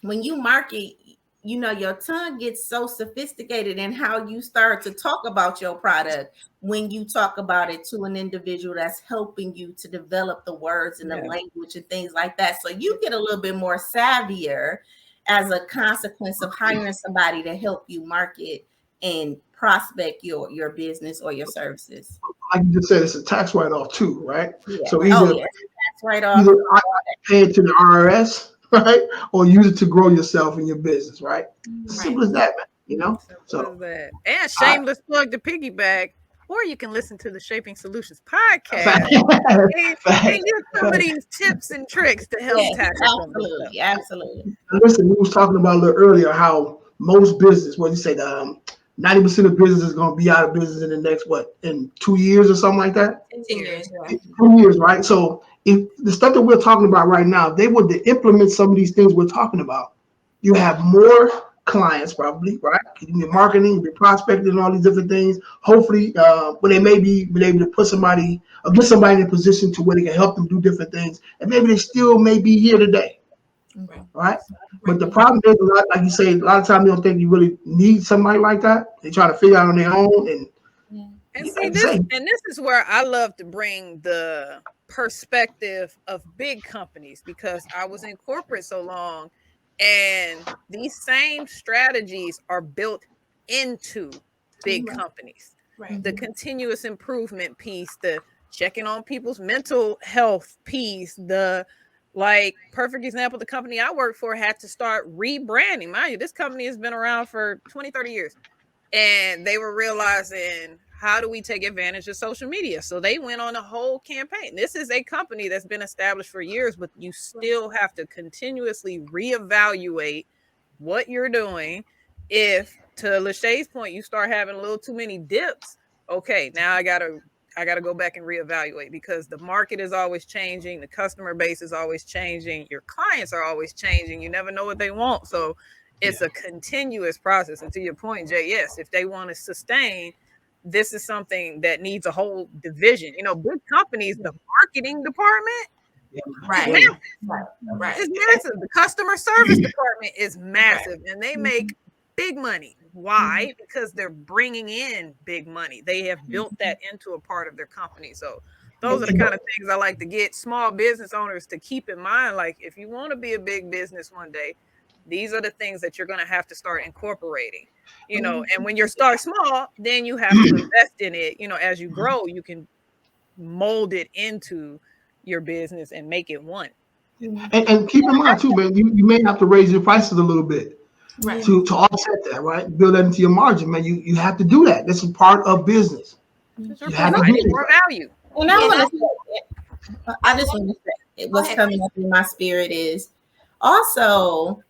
when you market, your tongue gets so sophisticated in how you start to talk about your product when you talk about it to an individual that's helping you to develop the words and the language and things like that. So you get a little bit more savvier as a consequence of hiring somebody to help you market and prospect your business or your services. Like you just said, it's a tax write-off too, right? Yeah. So either tax write-off, either pay it to the IRS, right, or use it to grow yourself in your business, right? Simple as that, man. So that. And shameless plug to piggyback, or you can listen to the Shaping Solutions podcast and get some of these tips and tricks to help tackle. Absolutely. Listen, we was talking about a little earlier how most business, what you say, 90% of business is going to be out of business in the next, in 2 years or something like that? 2 years. 2 years, right? So if the stuff that we're talking about right now, they would implement some of these things we're talking about. You have more clients probably, right? You're marketing, you're prospecting, and all these different things. Hopefully, when they may be able to put somebody or get somebody in a position to where they can help them do different things, and maybe they still may be here today. Right? But the problem is, like you say, a lot of times you don't think you really need somebody like that. They try to figure out on their own. And see, this is where I love to bring the perspective of big companies, because I was in corporate so long, and these same strategies are built into big companies. The continuous improvement piece, the checking on people's mental health piece, perfect example, the company I work for had to start rebranding. Mind you, this company has been around for 20, 30 years. And they were realizing, how do we take advantage of social media? So they went on a whole campaign. This is a company that's been established for years, but you still have to continuously reevaluate what you're doing. If, to LaShay's point, you start having a little too many dips, okay, now I gotta go back and reevaluate, because the market is always changing. The customer base is always changing. Your clients are always changing. You never know what they want. So it's a continuous process. And to your point, Jay, yes, if they want to sustain, this is something that needs a whole division. Big companies, the marketing department, is massive. The customer service department is massive, and they make big money. Why? Because they're bringing in big money. They have built that into a part of their company. So those are the kind of things I like to get small business owners to keep in mind. Like, if you want to be a big business one day, these are the things that you're going to have to start incorporating, and when you start small, then you have to invest in it. As you grow, you can mold it into your business and make it one. And keep in mind too, man, you may have to raise your prices a little bit. Right. To offset that, right? Build that into your margin, man. You have to do that. This is part of business. You have to do more value. And I just want to say, what's coming up in my spirit is also,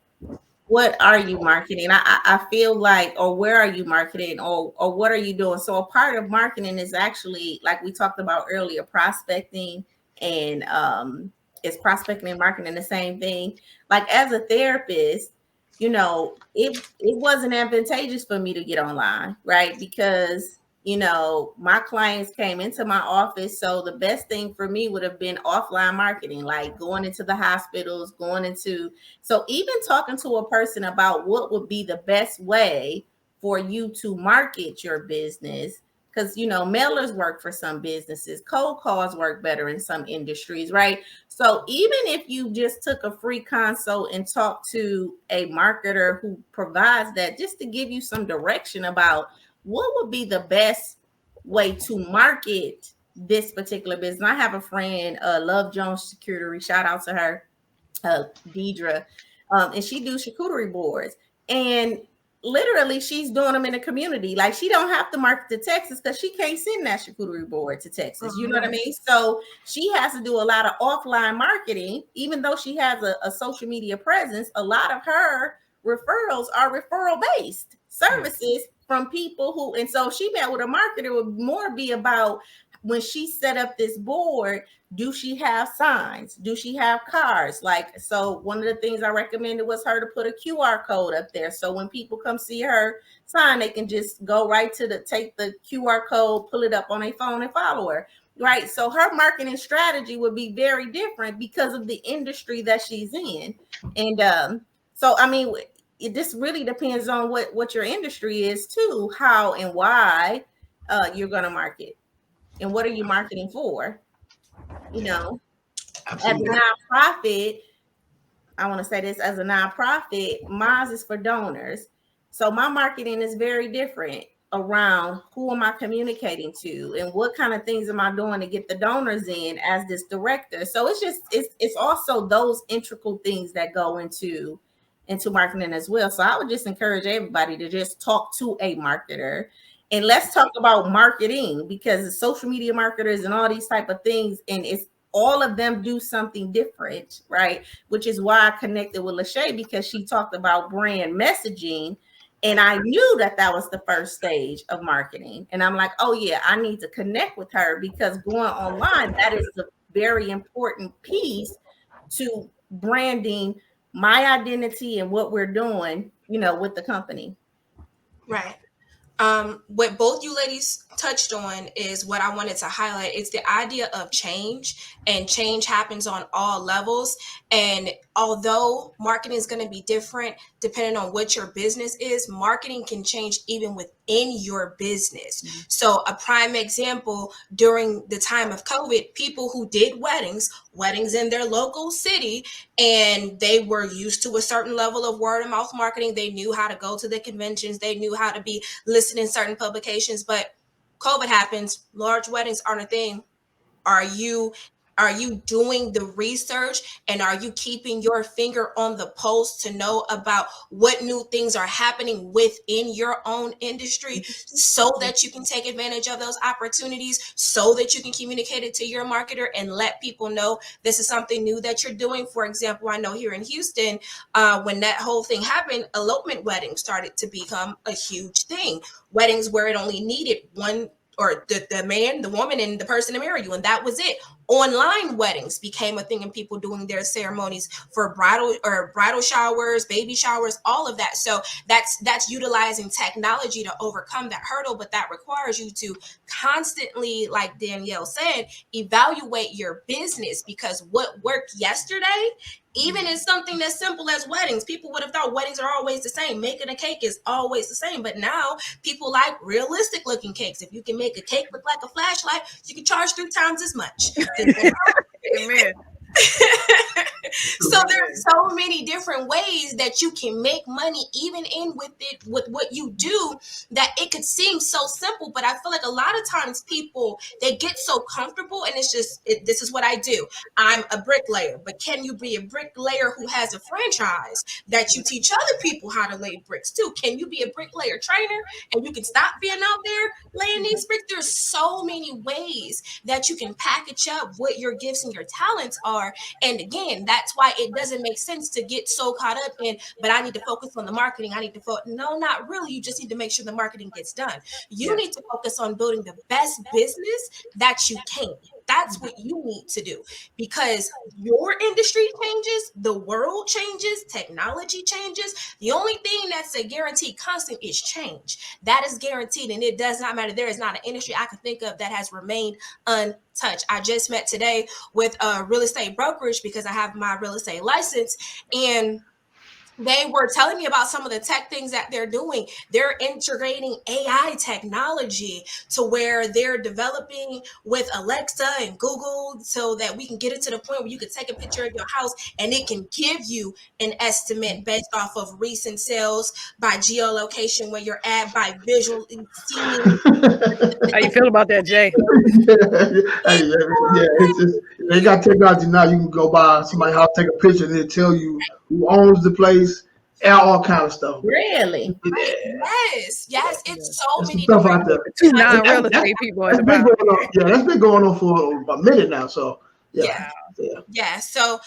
what are you marketing? I feel like, or where are you marketing, or what are you doing? So a part of marketing is actually, like we talked about earlier, prospecting, and is prospecting and marketing the same thing? Like, as a therapist, it wasn't advantageous for me to get online, right? Because, my clients came into my office. So the best thing for me would have been offline marketing, like going into the hospitals, so even talking to a person about what would be the best way for you to market your business. Because, mailers work for some businesses, cold calls work better in some industries, right? So even if you just took a free consult and talked to a marketer who provides that, just to give you some direction about what would be the best way to market this particular business. I have a friend, Love Jones Charcuterie, shout out to her, Deidre, and she do charcuterie boards. And literally, she's doing them in the community. Like, she don't have to market to Texas because she can't send that charcuterie board to Texas. You know what I mean? So she has to do a lot of offline marketing, even though she has a social media presence. A lot of her referrals are referral based services from people who, and so she met with a marketer would more be about when she set up this board, do she have signs? Do she have cards? Like, so one of the things I recommended was her to put a QR code up there. So when people come see her sign, they can just go right to take the QR code, pull it up on their phone and follow her. Right. So her marketing strategy would be very different because of the industry that she's in. And so, I mean, this really depends on what your industry is too, how and why you're going to market. And what are you marketing for? You know, Absolutely. as a nonprofit, I want to say this, as a nonprofit, mine is for donors. So my marketing is very different around who am I communicating to and what kind of things am I doing to get the donors in as this director. So it's also those integral things that go into marketing as well. So I would just encourage everybody to just talk to a marketer. And let's talk about marketing, because social media marketers and all these type of things, and it's all of them do something different, right? Which is why I connected with LaShay, because she talked about brand messaging. And I knew that was the first stage of marketing. And I'm like, oh yeah, I need to connect with her, because going online, that is a very important piece to branding my identity and what we're doing, with the company. Right. What both you ladies touched on is what I wanted to highlight. It's the idea of change, and change happens on all levels. And although marketing is going to be different depending on what your business is, marketing can change even within your business. Mm-hmm. So a prime example, during the time of COVID, people who did weddings in their local city, and they were used to a certain level of word of mouth marketing. They knew how to go to the conventions. They knew how to be listed in certain publications, but COVID happens. Large weddings aren't a thing. Are you doing the research, and are you keeping your finger on the pulse to know about what new things are happening within your own industry, so that you can take advantage of those opportunities, so that you can communicate it to your marketer and let people know this is something new that you're doing? For example, I know here in Houston, when that whole thing happened, elopement weddings started to become a huge thing. Weddings where it only needed one, or the man, the woman, and the person to marry you, and that was it. Online weddings became a thing, and people doing their ceremonies for bridal showers, baby showers, all of that. So that's utilizing technology to overcome that hurdle, but that requires you to constantly, like Danielle said, evaluate your business, because what worked yesterday, even in something as simple as weddings, people would have thought weddings are always the same. Making a cake is always the same. But now people like realistic looking cakes. If you can make a cake look like a flashlight, you can charge 3 times as much. Amen. So there's so many different ways that you can make money, even with what you do, that it could seem so simple. But I feel like a lot of times people, they get so comfortable, and it's just, this is what I do. I'm a bricklayer. But can you be a bricklayer who has a franchise that you teach other people how to lay bricks too? Can you be a bricklayer trainer, and you can stop being out there laying these bricks? There's so many ways that you can package up what your gifts and your talents are. And again, that's why it doesn't make sense to get so caught up in, but I need to focus on the marketing. I need to focus. No, not really. You just need to make sure the marketing gets done. You need to focus on building the best business that you can. That's what you need to do, because your industry changes, the world changes, technology changes. The only thing that's a guaranteed constant is change. That is guaranteed, and it does not matter. There is not an industry I can think of that has remained untouched. I just met today with a real estate brokerage, because I have my real estate license, and they were telling me about some of the tech things that they're doing. They're integrating AI technology to where they're developing with Alexa and Google, so that we can get it to the point where you can take a picture of your house and it can give you an estimate based off of recent sales, by geolocation, where you're at, by visual seeing. How you feel about that, Jay? It's just, they got technology now. You can go by somebody's house, take a picture, and it'll tell you who owns the place, and all kind of stuff. Really? Yes. It's so There's many stuff out there. Two non-real estate people. That's been going on for a minute now. So yeah. So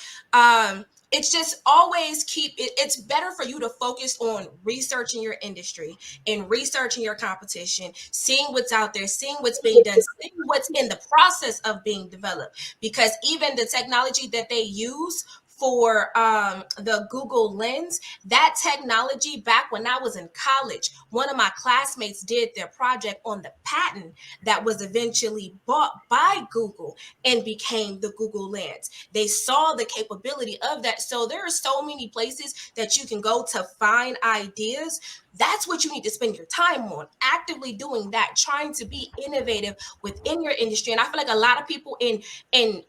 it's just always it's better for you to focus on researching your industry and researching your competition, seeing what's out there, seeing what's being done, seeing what's in the process of being developed. Because even the technology that they use for the Google Lens, that technology, back when I was in college, one of my classmates did their project on the patent that was eventually bought by Google and became the Google Lens. They saw the capability of that. So there are so many places that you can go to find ideas. That's what you need to spend your time on, actively doing that, trying to be innovative within your industry. And I feel like a lot of people in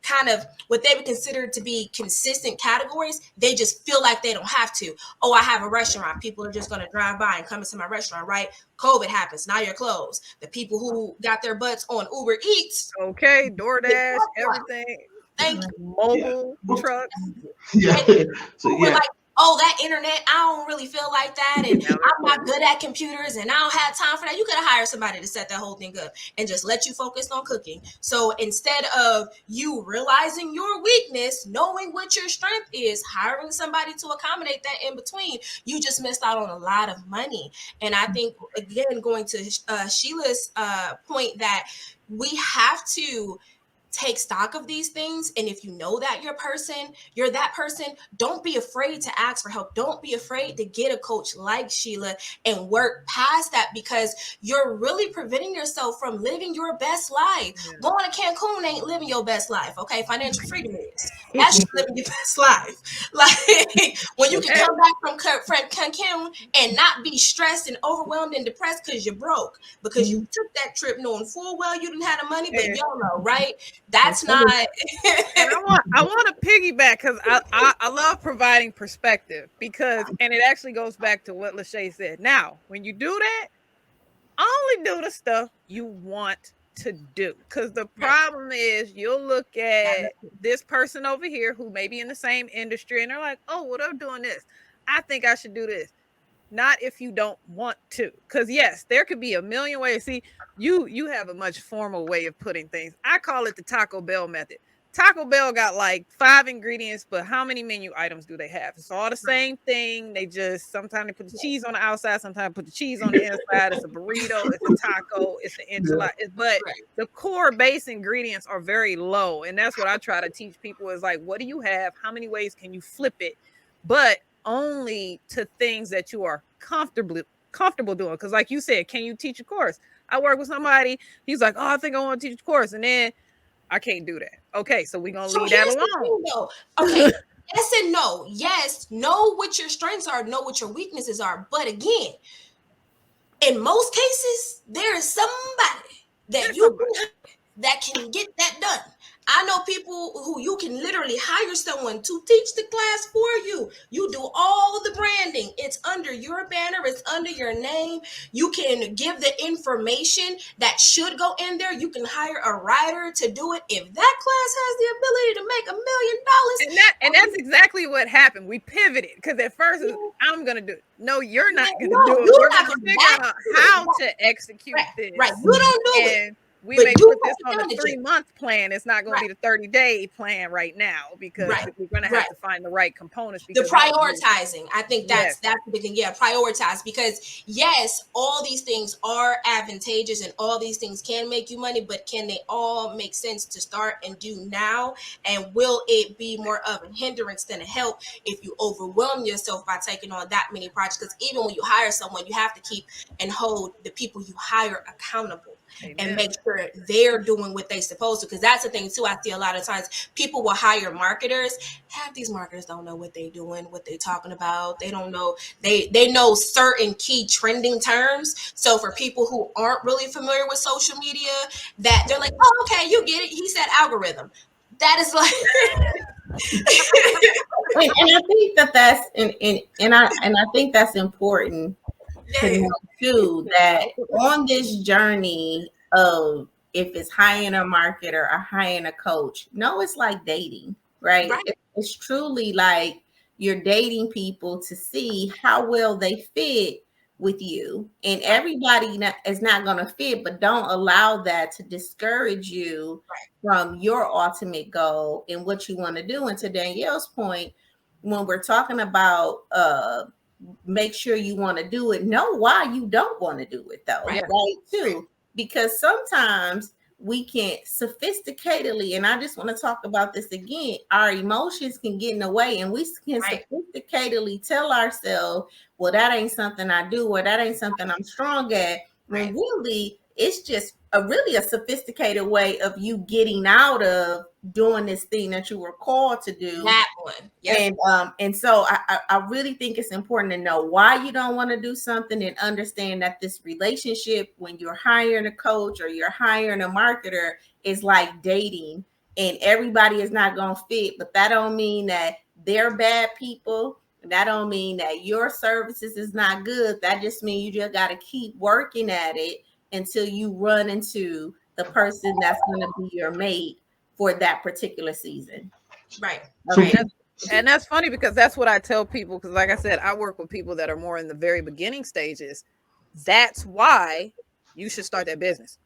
kind of what they would consider to be consistent categories, they just feel like they don't have to. Oh, I have a restaurant. People are just going to drive by and come into my restaurant, right? COVID happens. Now you're closed. The people who got their butts on Uber Eats. Okay, DoorDash, everything. Thank you. Mobile trucks. Yeah. So We're like, oh, that internet, I don't really feel like that. And Yeah, I'm not good at computers and I don't have time for that. You could have hired somebody to set that whole thing up and just let you focus on cooking. So instead of you realizing your weakness, knowing what your strength is, hiring somebody to accommodate that in between, you just missed out on a lot of money. And I think, again, going to Sheila's point, that we have to take stock of these things. And if you know that you're that person, don't be afraid to ask for help. Don't be afraid to get a coach like Shiela and work past that, because you're really preventing yourself from living your best life. Yeah. Going to Cancun ain't living your best life. Okay. Financial freedom is. That's just living your best life. Like when you can come back from Cancun and not be stressed and overwhelmed and depressed because you're broke, because you took that trip knowing full well you didn't have the money, but YOLO, right? That's not. And I want to piggyback, because I love providing perspective, because, and it actually goes back to what LaShay said. Now, when you do that, only do the stuff you want to do, because the problem is you'll look at this person over here who may be in the same industry and they're like, oh, well, they're doing this, I think I should do this. Not if you don't want to, because yes, there could be a million ways. See, you have a much formal way of putting things. I call it the Taco Bell method. Taco Bell got like 5 ingredients, but how many menu items do they have? It's all the same thing. They just, sometimes they put the cheese on the outside, sometimes put the cheese on the inside. It's a burrito, it's a taco, it's an enchilada. But the core base ingredients are very low. And that's what I try to teach people, is like, what do you have? How many ways can you flip it? But only to things that you are comfortable doing. Because like you said, can you teach a course? I work with somebody, he's like, oh, I think I want to teach a course, and then I can't do that. Okay, so we're gonna leave that alone. Okay, yes and no. Yes, know what your strengths are, know what your weaknesses are. But again, in most cases, there is somebody that can get that done. I know people who you can literally hire someone to teach the class for you. You do all the branding. It's under your banner. It's under your name. You can give the information that should go in there. You can hire a writer to do it. If that class has the ability to make $1 million. And that's exactly what happened. We pivoted, because at first I'm going to do it. No, you're not going to do it. We're going to figure out how to execute this. Right. You don't do it. We may put this on a 3-month plan. It's not going to be the 30-day plan right now, because we're going to have to find the right components. The prioritizing, I think that's the big thing. Yeah, prioritize, because yes, all these things are advantageous and all these things can make you money, but can they all make sense to start and do now? And will it be more of a hindrance than a help if you overwhelm yourself by taking on that many projects? Because even when you hire someone, you have to keep and hold the people you hire accountable. Amen. And make sure they're doing what they're supposed to. Because that's the thing too. I see a lot of times people will hire marketers. Half these marketers don't know what they're doing, what they're talking about. They don't know. They know certain key trending terms. So for people who aren't really familiar with social media, that they're like, oh, okay, you get it. He said algorithm. That is like. and I think that's and I think that's important. To know too, that on this journey of, if it's hiring a marketer or hiring a coach, no, it's like dating, right? It's truly like you're dating people to see how well they fit with you, and everybody is not going to fit, but don't allow that to discourage you from your ultimate goal and what you want to do. And to Danielle's point, when we're talking about make sure you want to do it, know why you don't want to do it though, right? Too, because sometimes we can sophisticatedly, and I just want to talk about this again, our emotions can get in the way, and we can sophisticatedly tell ourselves, well, that ain't something I do, or that ain't something I'm strong at, when really it's just a sophisticated way of you getting out of doing this thing that you were called to do. That one. Yep. And so I really think it's important to know why you don't want to do something, and understand that this relationship, when you're hiring a coach or you're hiring a marketer, is like dating, and everybody is not going to fit, but that don't mean that they're bad people. That don't mean that your services is not good. That just means you just got to keep working at it until you run into the person that's going to be your mate for that particular season. Right. Okay. And that's funny, because that's what I tell people. Because like I said, I work with people that are more in the very beginning stages. That's why you should start that business,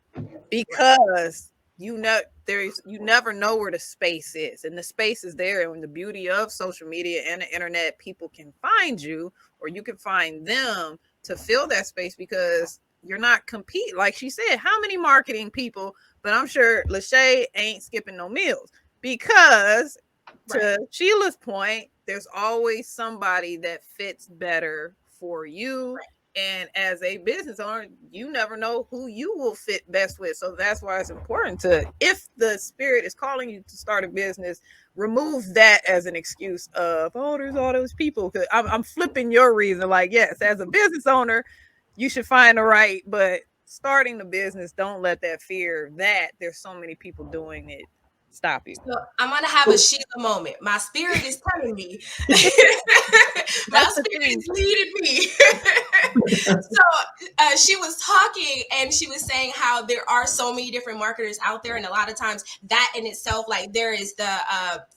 because you never know where the space is, and the space is there. And the beauty of social media and the internet, people can find you, or you can find them to fill that space, because you're not competing. Like she said, how many marketing people? But I'm sure LaShay ain't skipping no meals, because to Sheila's point, there's always somebody that fits better for you. And as a business owner, you never know who you will fit best with. So that's why it's important to, if the spirit is calling you to start a business, remove that as an excuse of, oh, there's all those people. Because I'm flipping your reason. Like, yes, as a business owner, you should find the right, but starting the business, don't let that fear that there's so many people doing it stop you. So I'm gonna have a Sheila moment. My spirit is telling me. My spirit is leading me. So she was talking, and she was saying how there are so many different marketers out there, and a lot of times that in itself, like there is the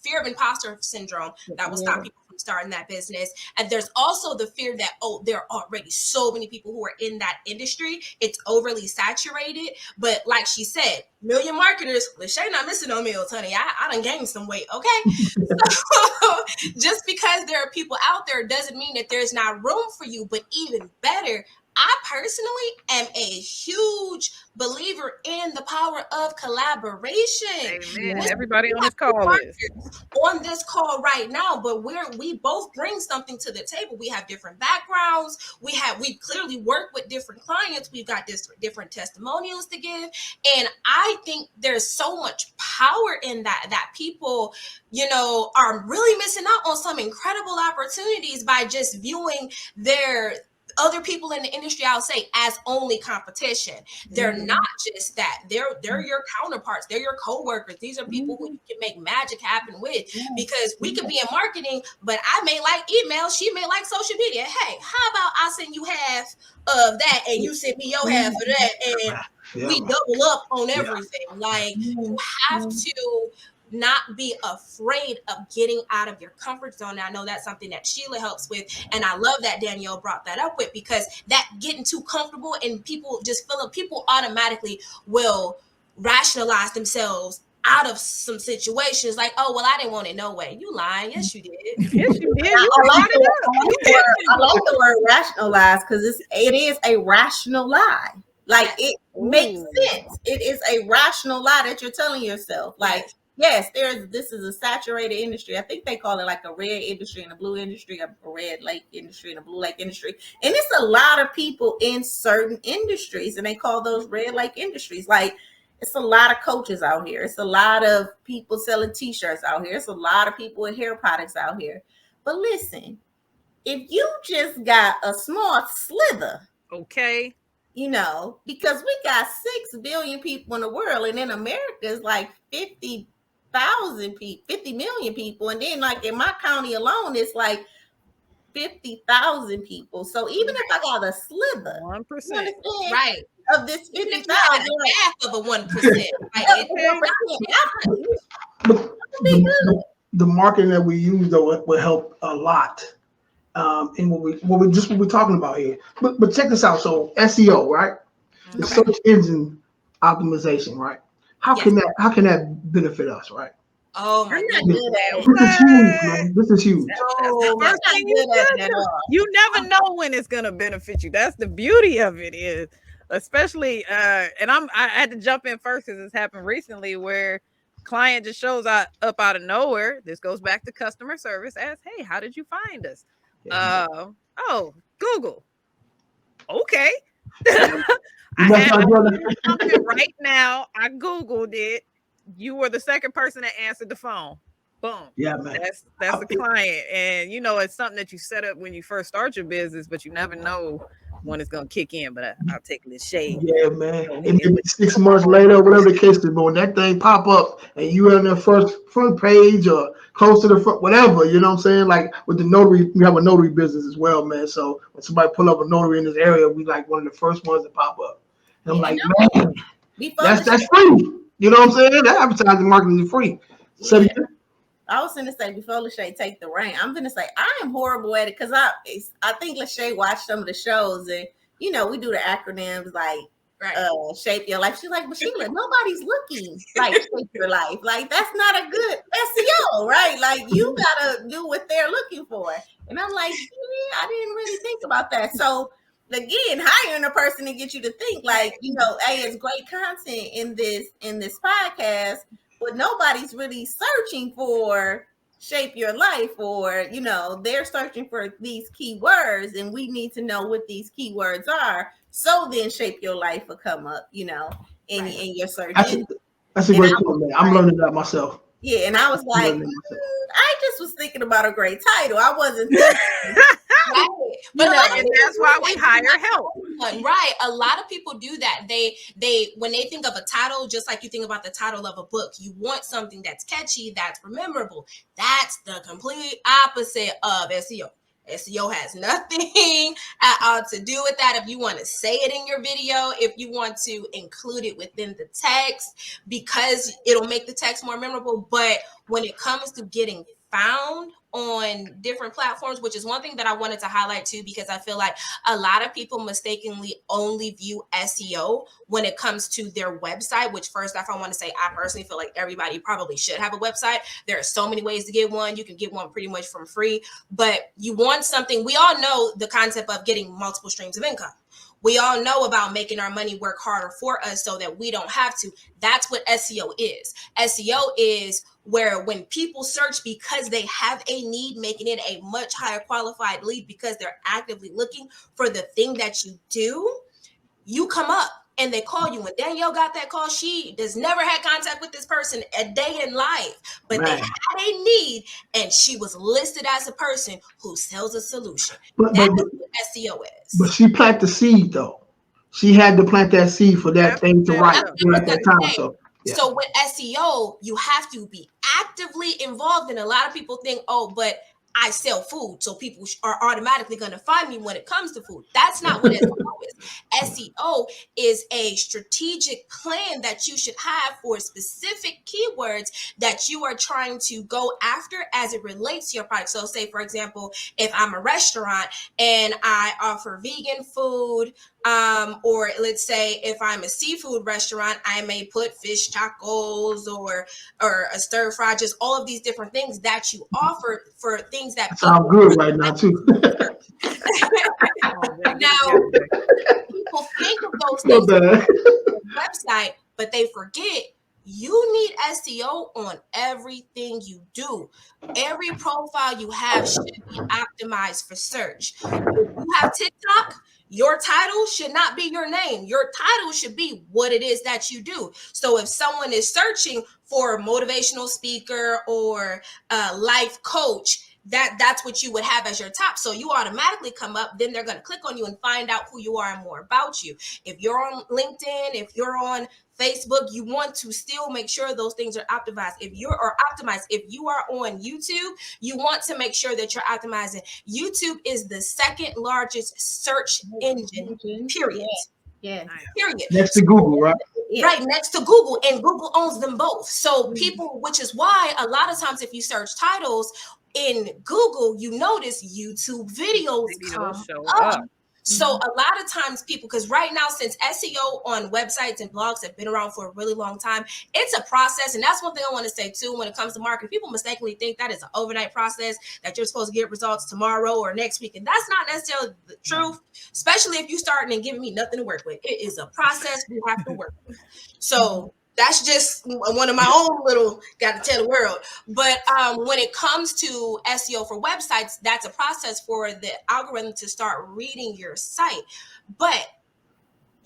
fear of imposter syndrome that will stop people from starting that business. And there's also the fear that, oh, there are already so many people who are in that industry, it's overly saturated. But like she said, million marketers, LaShay not missing no meals, honey. I done gained some weight, okay? So just because there are people out there doesn't mean that there's not room for you. But even better, I personally am a huge believer in the power of collaboration. Amen. Everybody on this call is on this call right now, but we both bring something to the table. We have different backgrounds. We clearly work with different clients. We've got different testimonials to give, and I think there's so much power in that people, are really missing out on some incredible opportunities by just viewing their other people in the industry, I'll say, as only competition. They're not just that. They're your counterparts. They're your coworkers. These are people who you can make magic happen with, because we could be in marketing, but I may like email. She may like social media. Hey, how about I send you half of that and you send me your half of that, and we double up on everything. Like, you have to not be afraid of getting out of your comfort zone. And I know that's something that Sheila helps with. And I love that Danielle brought that up with, because that getting too comfortable and people automatically will rationalize themselves out of some situations like, oh, well, I didn't want it no way. You lying. Yes, you did. Yes, you did. I like the word rationalize, because it is a rational lie. Like, it makes sense. It is a rational lie that you're telling yourself. Like, yes, this is a saturated industry. I think they call it like a red industry and a blue industry, a red lake industry and a blue lake industry. And it's a lot of people in certain industries, and they call those red lake industries. Like, it's a lot of coaches out here. It's a lot of people selling t-shirts out here. It's a lot of people with hair products out here. But listen, if you just got a small slither, okay, because we got 6 billion people in the world, and in America is like 50 million people, and then like in my county alone it's like 50,000 people. So even if I got a slither, 1%, right, of this 50,000, half of a 1%, the marketing that we use though will help a lot. In what we're talking about here. But check this out. So SEO, right? The search engine optimization, right? How can that benefit us, right? Oh my I'm not goodness. good at it. This is huge, man. This is huge. That's the Oh, first I'm thing not you good at should it at do. all. You never know when it's gonna benefit you. That's the beauty of it is, especially and I had to jump in first because it's happened recently where client just shows up out of nowhere. This goes back to customer service. Asks, hey, how did you find us? Oh, Google. Okay. I have something right now. I Googled it. You were the second person that answered the phone. Boom. Yeah, man. That's a client. And it's something that you set up when you first start your business, but you never know when it's gonna kick in. But I'll take a little shade. Yeah, man. And maybe 6 months later, whatever the case is, but when that thing pop up and you on the front page or close to the front, whatever, you know what I'm saying? Like with the notary, we have a notary business as well, man. So when somebody pull up a notary in this area, we like one of the first ones to pop up. And I'm like, man, that's free. You know what I'm saying? That advertising marketing is free. So I was gonna say before LaShay take the reign, I'm gonna say I am horrible at it because I think LaShay watched some of the shows and we do the acronyms like shape your life. She's like, but Sheila, nobody's looking like shape your life. Like that's not a good SEO, right? Like you gotta do what they're looking for. And I'm like, yeah, I didn't really think about that. So again, hiring a person to get you to think like, hey, it's great content in this podcast. But nobody's really searching for shape your life or, they're searching for these keywords and we need to know what these keywords are. So then shape your life will come up, in your search. That's a great point, man. I'm learning that myself. Yeah. And I was like, I just was thinking about a great title. I wasn't thinking. Right. But and that's why we hire help. Right. A lot of people do that. They when they think of a title, just like you think about the title of a book, you want something that's catchy, that's memorable. That's the complete opposite of SEO. SEO has nothing at all to do with that. If you want to say it in your video, if you want to include it within the text, because it'll make the text more memorable. But when it comes to getting found on different platforms, which is one thing that I wanted to highlight too, because I feel like a lot of people mistakenly only view SEO when it comes to their website, which first off, I want to say, I personally feel like everybody probably should have a website. There are so many ways to get one. You can get one pretty much from free, but you want something. We all know the concept of getting multiple streams of income. We all know about making our money work harder for us so that we don't have to. That's what SEO is. SEO is where when people search because they have a need, making it a much higher qualified lead because they're actively looking for the thing that you do, you come up and they call you. When Danielle got that call, she has never had contact with this person a day in life, but they had a need and she was listed as a person who sells a solution. That's what SEO is. But she planted the seed though. She had to plant that seed for that thing to write at that time. So with SEO, you have to be actively involved. And a lot of people think, oh, but I sell food, so people are automatically going to find me when it comes to food. That's not what SEO is. SEO is a strategic plan that you should have for specific keywords that you are trying to go after as it relates to your product. So say, for example, if I'm a restaurant and I offer vegan food, or let's say if I'm a seafood restaurant, I may put fish tacos or a stir fry, just all of these different things that you offer for things that sound good right now too. Now people think of those things on the website, but they forget you need SEO on everything you do. Every profile you have should be optimized for search. If you have TikTok, your title should not be your name. Your title should be what it is that you do. So if someone is searching for a motivational speaker or a life coach, that's what you would have as your top. So you automatically come up, then they're going to click on you and find out who you are and more about you. If you're on LinkedIn, if you're on Facebook, you want to still make sure those things are optimized. If you are on YouTube, you want to make sure that you're optimizing. YouTube is the second largest search engine, period. Yeah. Period. Next to Google, right? Right, next to Google, and Google owns them both. So people, which is why a lot of times if you search titles in Google, you notice YouTube videos come up. So a lot of times people, because right now, since SEO on websites and blogs have been around for a really long time, it's a process. And that's one thing I want to say too, when it comes to marketing, people mistakenly think that is an overnight process, that you're supposed to get results tomorrow or next week. And that's not necessarily the truth, especially if you're starting and giving me nothing to work with. It is a process we have to work with. So that's just one of my own little got to tell the world. But when it comes to SEO for websites, that's a process for the algorithm to start reading your site. But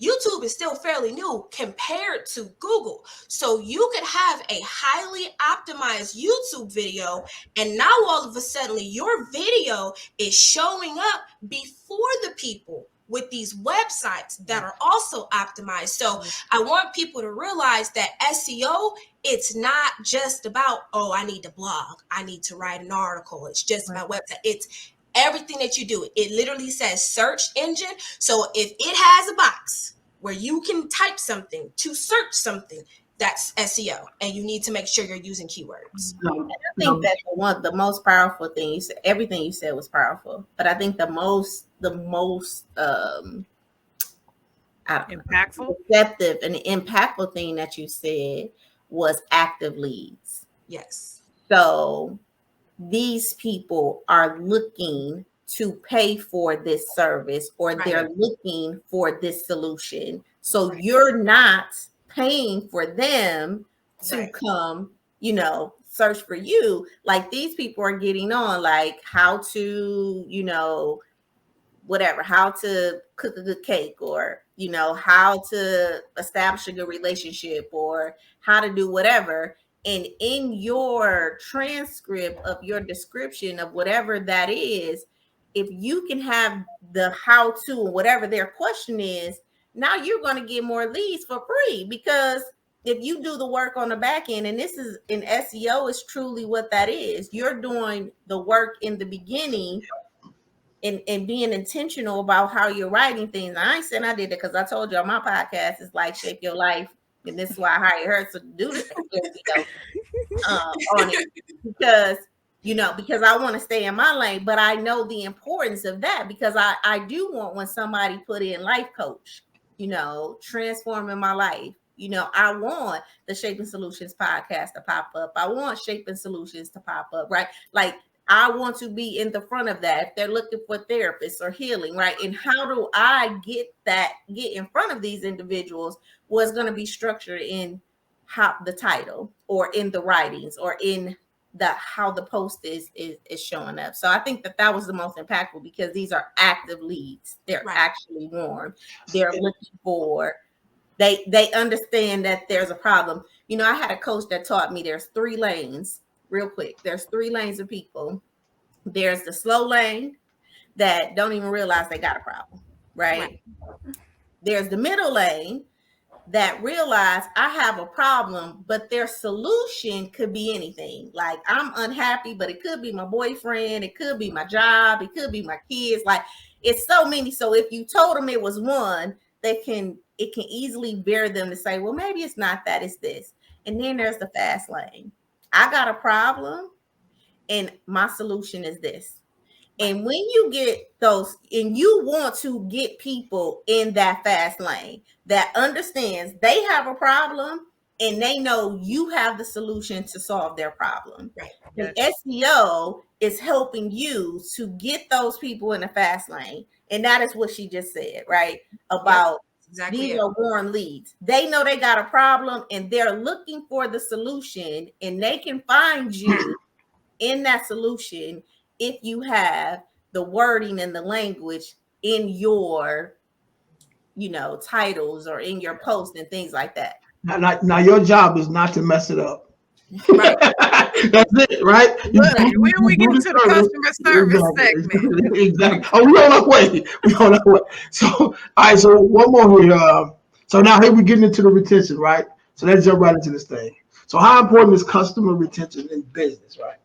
YouTube is still fairly new compared to Google. So you could have a highly optimized YouTube video, and now all of a sudden your video is showing up before the people with these websites that are also optimized. So I want people to realize that SEO, it's not just about, oh, I need to blog, I need to write an article, it's just my website. It's everything that you do. It literally says search engine. So if it has a box where you can type something to search something, that's SEO, and you need to make sure you're using keywords. And I think that the most powerful thing you said, everything you said was powerful, but I think the most impactful, receptive and impactful thing that you said was active leads. Yes. So these people are looking to pay for this service, or they're looking for this solution. So you're not paying for them to come, search for you. Like, these people are getting on, like, how to, whatever, how to cook a good cake, or, how to establish a good relationship, or how to do whatever. And in your transcript of your description of whatever that is, if you can have the how to, whatever their question is, now you're going to get more leads for free. Because if you do the work on the back end, and this is in SEO is truly what that is, you're doing the work in the beginning and being intentional about how you're writing things. I ain't saying I did it, because I told you on my podcast is like Shape Your Life. And this is why I hired her to do this on it, because I want to stay in my lane, but I know the importance of that, because I do want, when somebody put in life coach, transforming my life, I want the Shaping Solutions podcast to pop up. I want Shaping Solutions to pop up, right? Like, I want to be in the front of that if they're looking for therapists or healing, right? And how do I get in front of these individuals was going to be structured in how the title, or in the writings, or in how the post is showing up. So I think that was the most impactful, because these are active leads. They're actually warm. They're looking for, they understand that there's a problem. I had a coach that taught me there's 3 lanes. Real quick, there's 3 lanes of people. There's the slow lane that don't even realize they got a problem, right? There's the middle lane that realize I have a problem, but their solution could be anything. Like, I'm unhappy, but it could be my boyfriend, it could be my job, it could be my kids. Like, it's so many. So if you told them it was one, it can easily bear them to say, well, maybe it's not that, it's this. And then there's the fast lane. I got a problem, and my solution is this. And when you get those, and you want to get people in that fast lane that understands they have a problem, and they know you have the solution to solve their problem. And SEO is helping you to get those people in the fast lane. And that is what she just said, right? About these are warm leads. They know they got a problem, and they're looking for the solution, and they can find you in that solution if you have the wording and the language in your, titles, or in your posts and things like that. Now your job is not to mess it up. Right. That's it, right? When we get into the customer service segment. Exactly. Oh, we're on our way. So, all right. So one more here. So now here we're getting into the retention, right? So let's jump right into this thing. So how important is customer retention in business, right?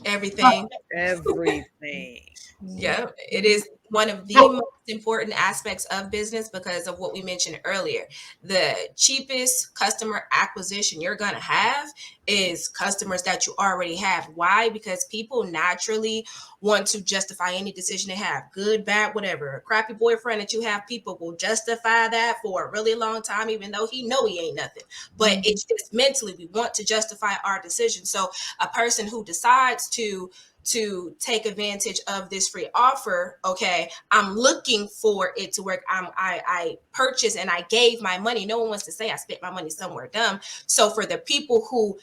Everything. Everything. Yeah, it is. one of the most important aspects of business because of what we mentioned earlier. The cheapest customer acquisition you're going to have is customers that you already have. Why? Because people naturally want to justify any decision they have, good, bad, whatever. A crappy boyfriend that you have, people will justify that for a really long time, even though he ain't nothing. But it's just mentally, we want to justify our decision. So a person who decides to take advantage of this free offer, okay, I'm looking for it to work. I purchased and I gave my money. No one wants to say I spent my money somewhere dumb. So for the people who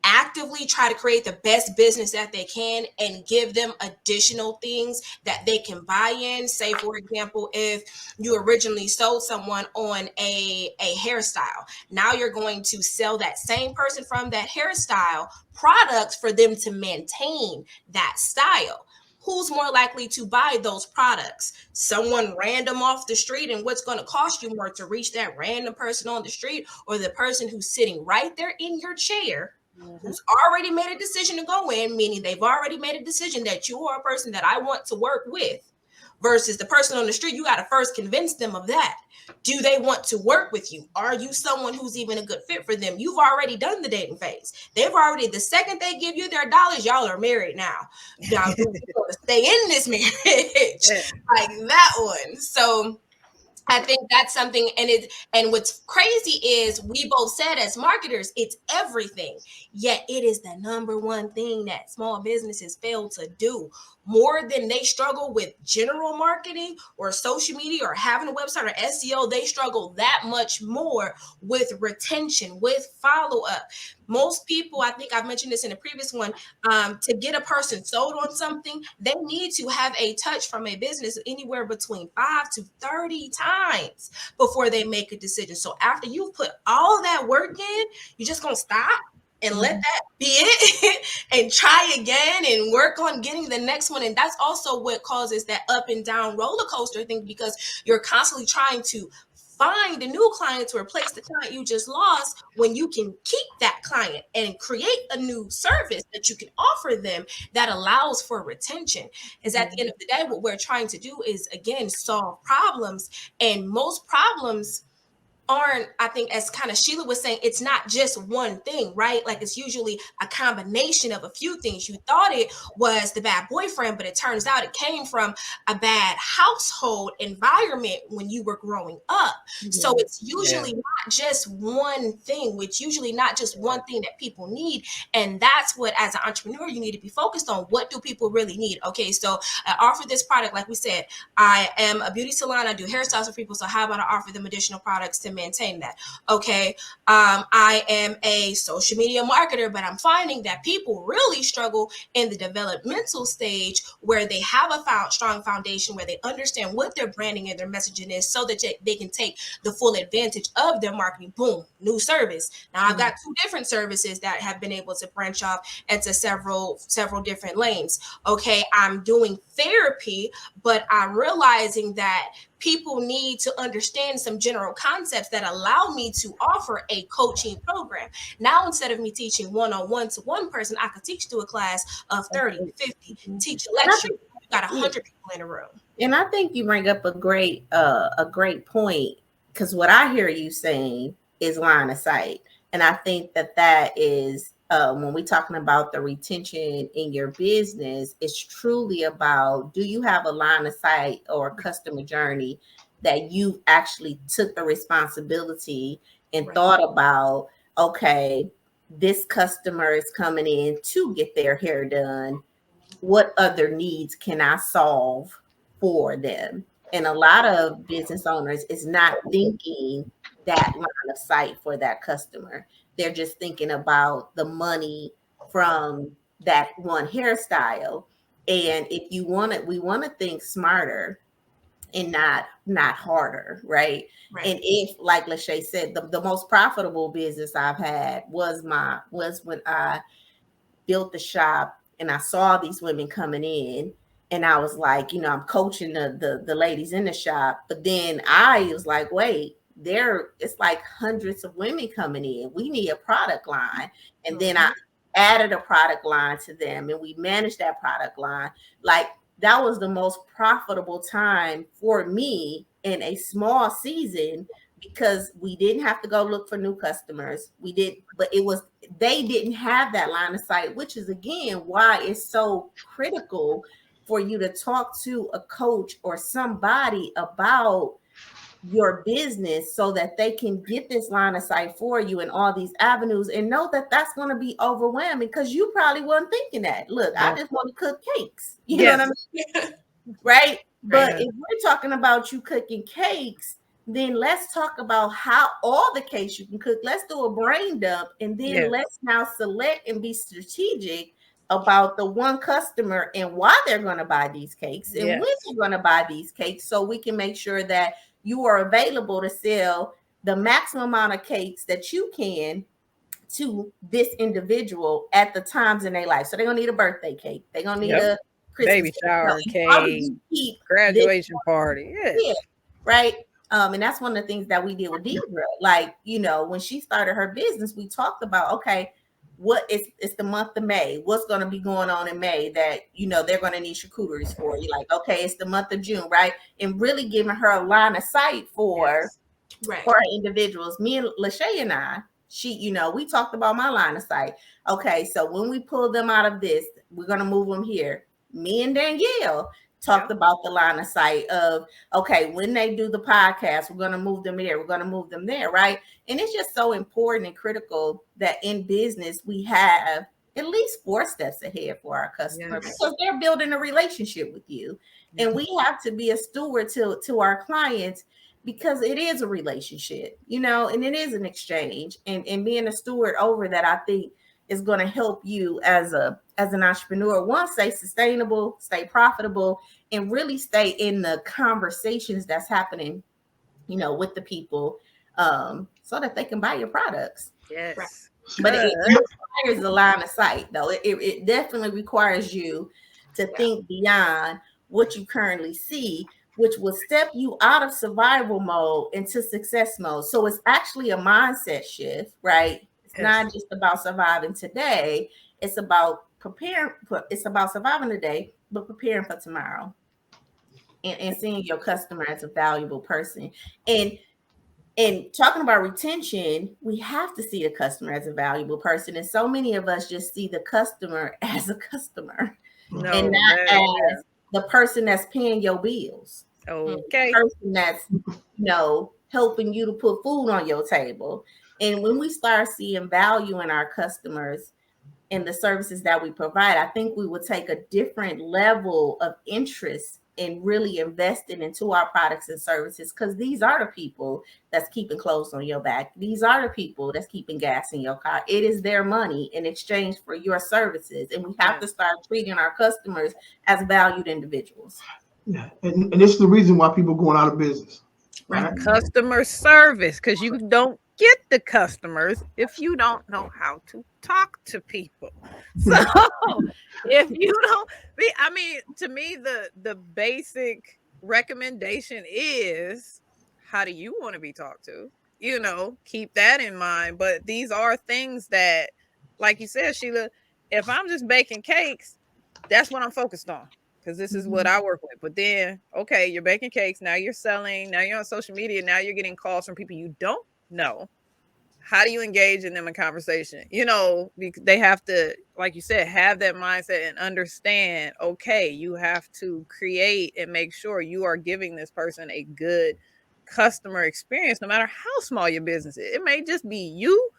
actively try to create the best business that they can and give them additional things that they can buy in. Say, for example, if you originally sold someone on a hairstyle, now you're going to sell that same person from that hairstyle products for them to maintain that style. Who's more likely to buy those products? Someone random off the street, and what's going to cost you more to reach that random person on the street, or the person who's sitting right there in your chair, who's already made a decision to go in, meaning they've already made a decision that you are a person that I want to work with, versus the person on the street. You got to first convince them of that. Do they want to work with you? Are you someone who's even a good fit for them? You've already done the dating phase. They've already, the second they give you their dollars, y'all are married now. Now you're going to stay in this marriage like that one. So I think that's something, and what's crazy is we both said as marketers, it's everything, yet it is the number one thing that small businesses fail to do. More than they struggle with general marketing or social media or having a website or SEO, they struggle that much more with retention, with follow-up. Most people, I think I've mentioned this in a previous one, to get a person sold on something, they need to have a touch from a business anywhere between 5 to 30 times before they make a decision. So after you've put all that work in, you're just going to stop and let that be it and try again and work on getting the next one. And that's also what causes that up and down roller coaster thing, because you're constantly trying to find a new client to replace the client you just lost, when you can keep that client and create a new service that you can offer them that allows for retention. Is at the end of the day, what we're trying to do is, again, solve problems. And most problems aren't, I think, as kind of Sheila was saying, it's not just one thing, right? Like, it's usually a combination of a few things. You thought it was the bad boyfriend, but it turns out it came from a bad household environment when you were growing up. So it's usually not just one thing. It's usually not just one thing that people need. And that's what, as an entrepreneur, you need to be focused on. What do people really need? Okay, so I offer this product. Like we said, I am a beauty salon. I do hairstyles for people. So how about I offer them additional products to maintain that? Okay, I am a social media marketer, but I'm finding that people really struggle in the developmental stage, where they have a strong foundation, where they understand what their branding and their messaging is, so that they can take the full advantage of their marketing. Boom, new service. Now I've got 2 different services that have been able to branch off into several different lanes. Okay, I'm doing therapy, but I'm realizing that people need to understand some general concepts that allow me to offer a coaching program. Now, instead of me teaching one-on-one to one person, I could teach to a class of 30, 50, teach a lecture. You got 100 people in a room. And I think you bring up a great point, because what I hear you saying is line of sight. And I think that is, when we're talking about the retention in your business, it's truly about, do you have a line of sight or customer journey that you actually took the responsibility and thought about, okay, this customer is coming in to get their hair done. What other needs can I solve for them? And a lot of business owners is not thinking that line of sight for that customer. They're just thinking about the money from that one hairstyle. And if we want to think smarter and not harder, right? And if, like LaShay said, the most profitable business I've had was when I built the shop and I saw these women coming in, and I was like, I'm coaching the ladies in the shop, but then I was like, wait, it's like hundreds of women coming in. We need a product line. And then I added a product line to them, and we managed that product line. Like, that was the most profitable time for me in a small season, because we didn't have to go look for new customers. We did, but they didn't have that line of sight, which is again why it's so critical for you to talk to a coach or somebody about your business so that they can get this line of sight for you in all these avenues, and know that that's going to be overwhelming, because you probably weren't thinking that. Look, I just want to cook cakes. You know what I mean? Right? But if we're talking about you cooking cakes, then let's talk about how all the cakes you can cook. Let's do a brain dump, and then let's now select and be strategic about the one customer and why they're going to buy these cakes and when they're going to buy these cakes, so we can make sure that you are available to sell the maximum amount of cakes that you can to this individual at the times in their life. So they're going to need a birthday cake. They're going to need a Christmas baby shower cake, graduation party. Yeah. Right. And that's one of the things that we did with Deidre. Like, you know, when she started her business, we talked about, okay, it's the month of May. What's going to be going on in May that, you know, they're going to need charcuteries for? You like, okay, it's the month of June, right? And really giving her a line of sight for individuals. Me and LaShay and I, you know, we talked about my line of sight. Okay, so when we pull them out of this, we're going to move them here. Me and Danielle talked about the line of sight of, okay, when they do the podcast, we're going to move them there. We're going to move them there, right? And it's just so important and critical that in business, we have at least 4 steps ahead for our customers, because they're building a relationship with you. And we have to be a steward to our clients, because it is a relationship, you know, and it is an exchange. And being a steward over that, I think, is going to help you as an entrepreneur, one, stay sustainable, stay profitable, and really stay in the conversations that's happening, you know, with the people, so that they can buy your products. Yes. But it requires a line of sight, though. It definitely requires you to think beyond what you currently see, which will step you out of survival mode into success mode. So it's actually a mindset shift, right? It's not just about surviving today. It's about preparing. It's about surviving today, but preparing for tomorrow, and seeing your customer as a valuable person. And talking about retention, we have to see the customer as a valuable person. And so many of us just see the customer as a customer, and not as the person that's paying your bills. Okay. The person that's, you know, helping you to put food on your table. And when we start seeing value in our customers and the services that we provide, I think we will take a different level of interest in really investing into our products and services, because these are the people that's keeping clothes on your back. These are the people that's keeping gas in your car. It is their money in exchange for your services. And we have to start treating our customers as valued individuals. Yeah, and this is the reason why people are going out of business. Right? Customer service, because you don't get the customers if you don't know how to talk to people. So if you don't, I mean, to me, the basic recommendation is, how do you want to be talked to? You know, keep that in mind. But these are things that, like you said, Sheila, if I'm just baking cakes, that's what I'm focused on, because this is what I work with. But then, okay, you're baking cakes. Now you're selling. Now you're on social media. Now you're getting calls from people you don't know. How do you engage in them in conversation? You know, they have to, like you said, have that mindset and understand, okay, you have to create and make sure you are giving this person a good customer experience, no matter how small your business is. It may just be you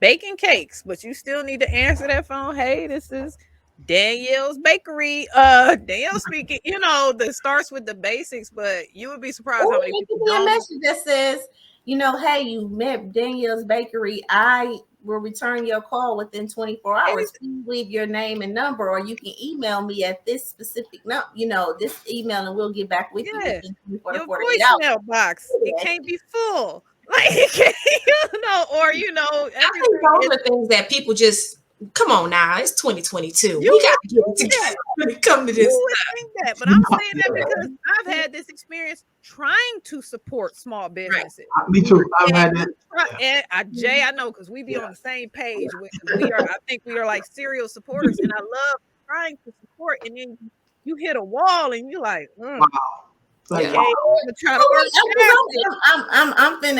baking cakes, but you still need to answer that phone. Hey, this is Danielle's Bakery. Danielle speaking, you know, that starts with the basics, but you would be surprised how many people don't. A message that says, you know, hey, you met Danielle's Bakery. I will return your call within 24 hours. Please leave your name and number, or you can email me at this specific number, you know, this email, and we'll get back with you within 24 to 48 hours. Your voicemail box, it can't be full. Like, it can't, you know, or, you know, I think those are things that people just, come on now, it's 2022. We got to get it together when it comes to this stuff. But I'm saying that because I've had this experience trying to support small businesses. Right. Me too. I've had that. And Jay, I know, because we be on the same page. I think we are like serial supporters, and I love trying to support. And then you hit a wall and you're like, Wow. Like, okay, I'm gonna try to work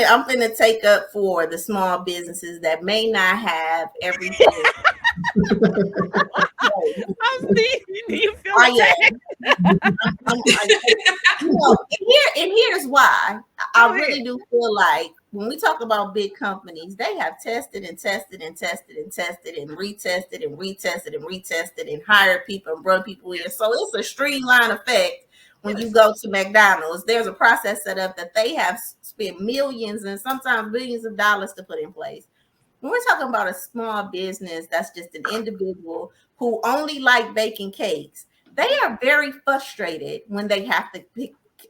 I'm finna take up for the small businesses that may not have everything. I'm seeing you feel and here's why. I really do feel like when we talk about big companies, they have tested and tested and tested and tested and retested and retested and retested and hired people and brought people in. So it's a streamline effect. When you go to McDonald's, there's a process set up that they have spent millions and sometimes billions of dollars to put in place. When we're talking about a small business that's just an individual who only like baking cakes, they are very frustrated when they have to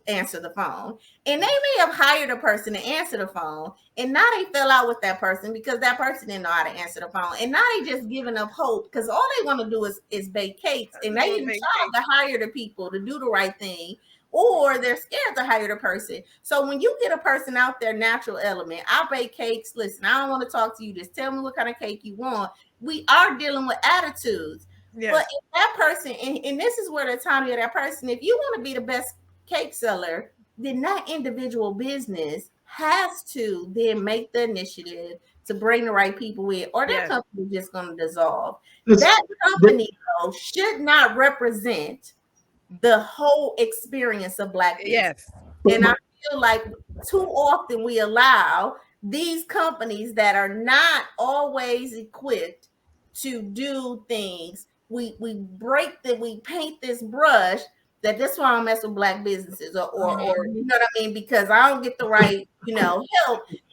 answer the phone. And they may have hired a person to answer the phone, and now they fell out with that person because that person didn't know how to answer the phone. And now they just giving up hope because all they want to do is bake cakes, and they didn't try to hire the people to do the right thing, or they're scared to hire the person. So when you get a person out there, natural element, I bake cakes. Listen, I don't want to talk to you. Just tell me what kind of cake you want. We are dealing with attitudes. Yes. But if that person, and this is where the autonomy of that person, if you want to be the best cake seller, then that individual business has to then make the initiative to bring the right people in, or that company is just going to dissolve. That company, though, should not represent the whole experience of Black business. Yes. And I feel like too often we allow these companies that are not always equipped to do things. We paint this brush that this why I don't mess with Black businesses or you know what I mean, because I don't get the right, help.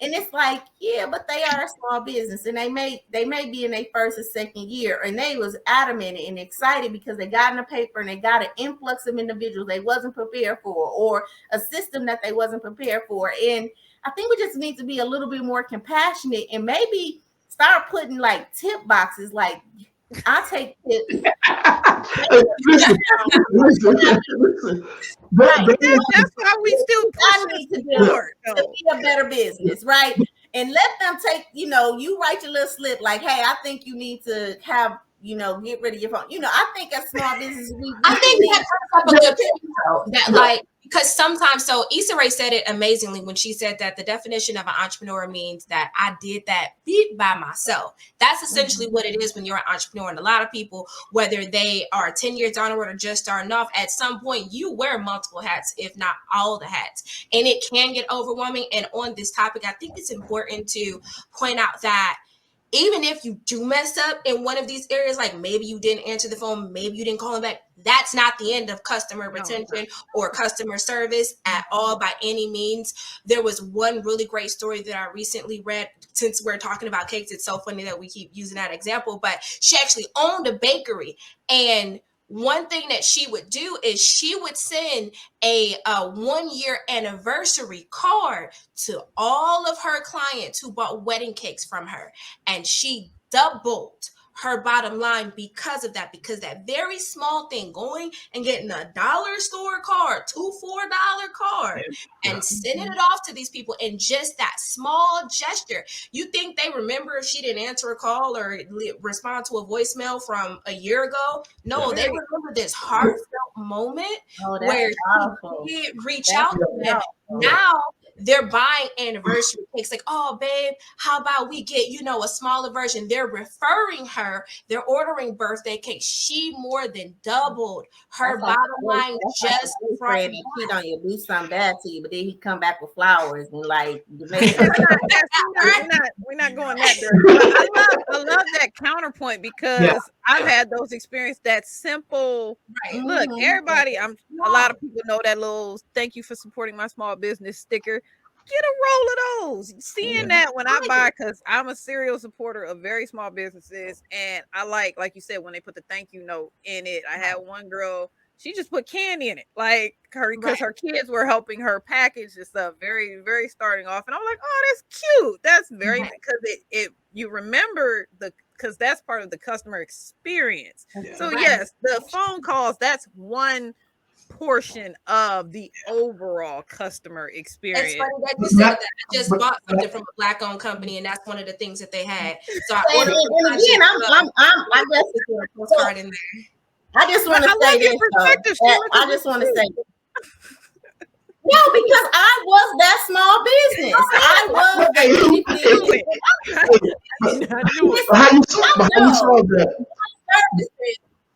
And it's like, yeah, but they are a small business and they may be in their first or second year, and they was adamant and excited because they got in the paper and they got an influx of individuals they wasn't prepared for, or a system that they wasn't prepared for. And I think we just need to be a little bit more compassionate and maybe start putting like tip boxes, like I take tips. listen. That's why we still push to be a better business, right? And let them take, you write your little slip like, hey, I think you need to have, get rid of your phone. I think as small businesses, I think that's a good point, that like, because sometimes, so Issa Rae said it amazingly when she said that the definition of an entrepreneur means that I did that bit by myself. That's essentially what it is when you're an entrepreneur. And a lot of people, whether they are 10 years onward or just starting off, at some point you wear multiple hats, if not all the hats. And it can get overwhelming. And on this topic, I think it's important to point out that even if you do mess up in one of these areas, like maybe you didn't answer the phone, maybe you didn't call them back, that's not the end of customer retention or customer service at all by any means. There was one really great story that I recently read. Since we're talking about cakes, it's so funny that we keep using that example, but she actually owned a bakery, and one thing that she would do is she would send a 1-year anniversary card to all of her clients who bought wedding cakes from her. And she doubled her bottom line because of that, because that very small thing, going and getting a dollar store card, $2-4 card, and sending it off to these people, and just that small gesture. You think they remember if she didn't answer a call or respond to a voicemail from a year ago? No, they remember this heartfelt moment where she did reach out to them. Now they're buying anniversary cakes, like, oh, babe, how about we get, a smaller version? They're referring her. They're ordering birthday cakes. She more than doubled her bottom line just from cheat on you, do something bad to you, but then he come back with flowers and like. We're not going that direction. I love that counterpoint because I've had those experiences. That simple. Right. Look, everybody. A lot of people know that little "thank you for supporting my small business" sticker. Get a roll of those. Seeing that when I buy, because I'm a serial supporter of very small businesses, and I like you said, when they put the thank you note in it. I had one girl, she just put candy in it, like her, because her kids were helping her package and stuff. Very, very starting off, and I'm like, oh, that's cute. That's very because it you remember because that's part of the customer experience. Yeah. So yes, the phone calls, that's one portion of the overall customer experience. It's funny that you said that. I just bought something from a Black-owned company, and that's one of the things that they had. So I ordered. And again, I guess postcard in there. I just want to say this. I just want to say. No, because I was that small business. I was How you solve that?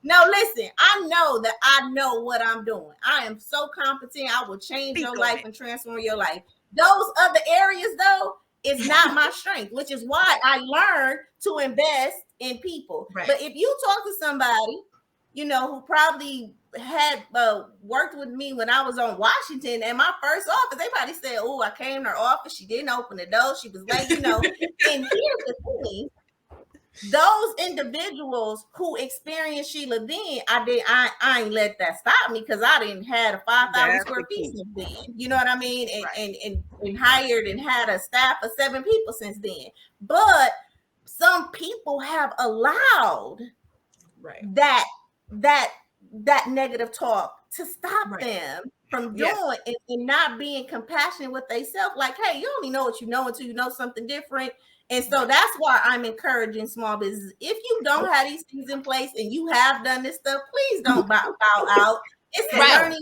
No, listen, I know that I know what I'm doing. I am so competent. I will change your life and transform your life. Those other areas, though, is not my strength, which is why I learned to invest in people. Right. But if you talk to somebody, you know, who probably had worked with me when I was on Washington and my first office, they probably said, oh, I came to her office. She didn't open the door. She was late, you know. And here's the thing. Those individuals who experienced Shiela then, I ain't let that stop me because I didn't had a 5,000 square feet since then. You know what I mean? And hired and had a staff of 7 people since then. But some people have allowed that negative talk to stop them from doing and not being compassionate with themselves. Like, hey, you only know what you know until you know something different. And so that's why I'm encouraging small businesses. If you don't have these things in place and you have done this stuff, please don't bow out. It's a learning.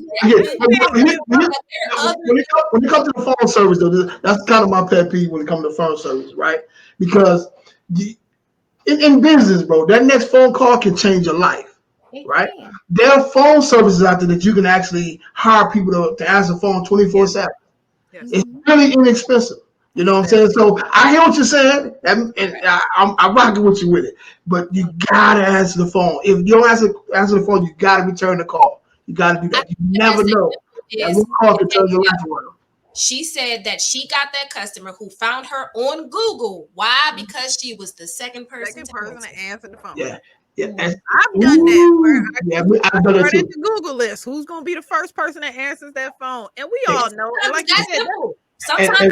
When it comes to the phone service, though, that's kind of my pet peeve when it comes to phone service, right? Because in business, bro, that next phone call can change your life, right? There are phone services out there that you can actually hire people to answer the phone 24/7. It's really inexpensive. You know what I'm saying? So I hear what you're saying, and I'm rocking with you with it. But you gotta answer the phone. If you don't answer the phone, you gotta return the call. You gotta do that. You never know. That one call can turn your life around. She said that she got that customer who found her on Google. Why? Because she was the second person to answer the phone. Yeah. I've done that. I've done it to Google list. Who's gonna be the first person that answers that phone? And we all know, like you said, sometimes you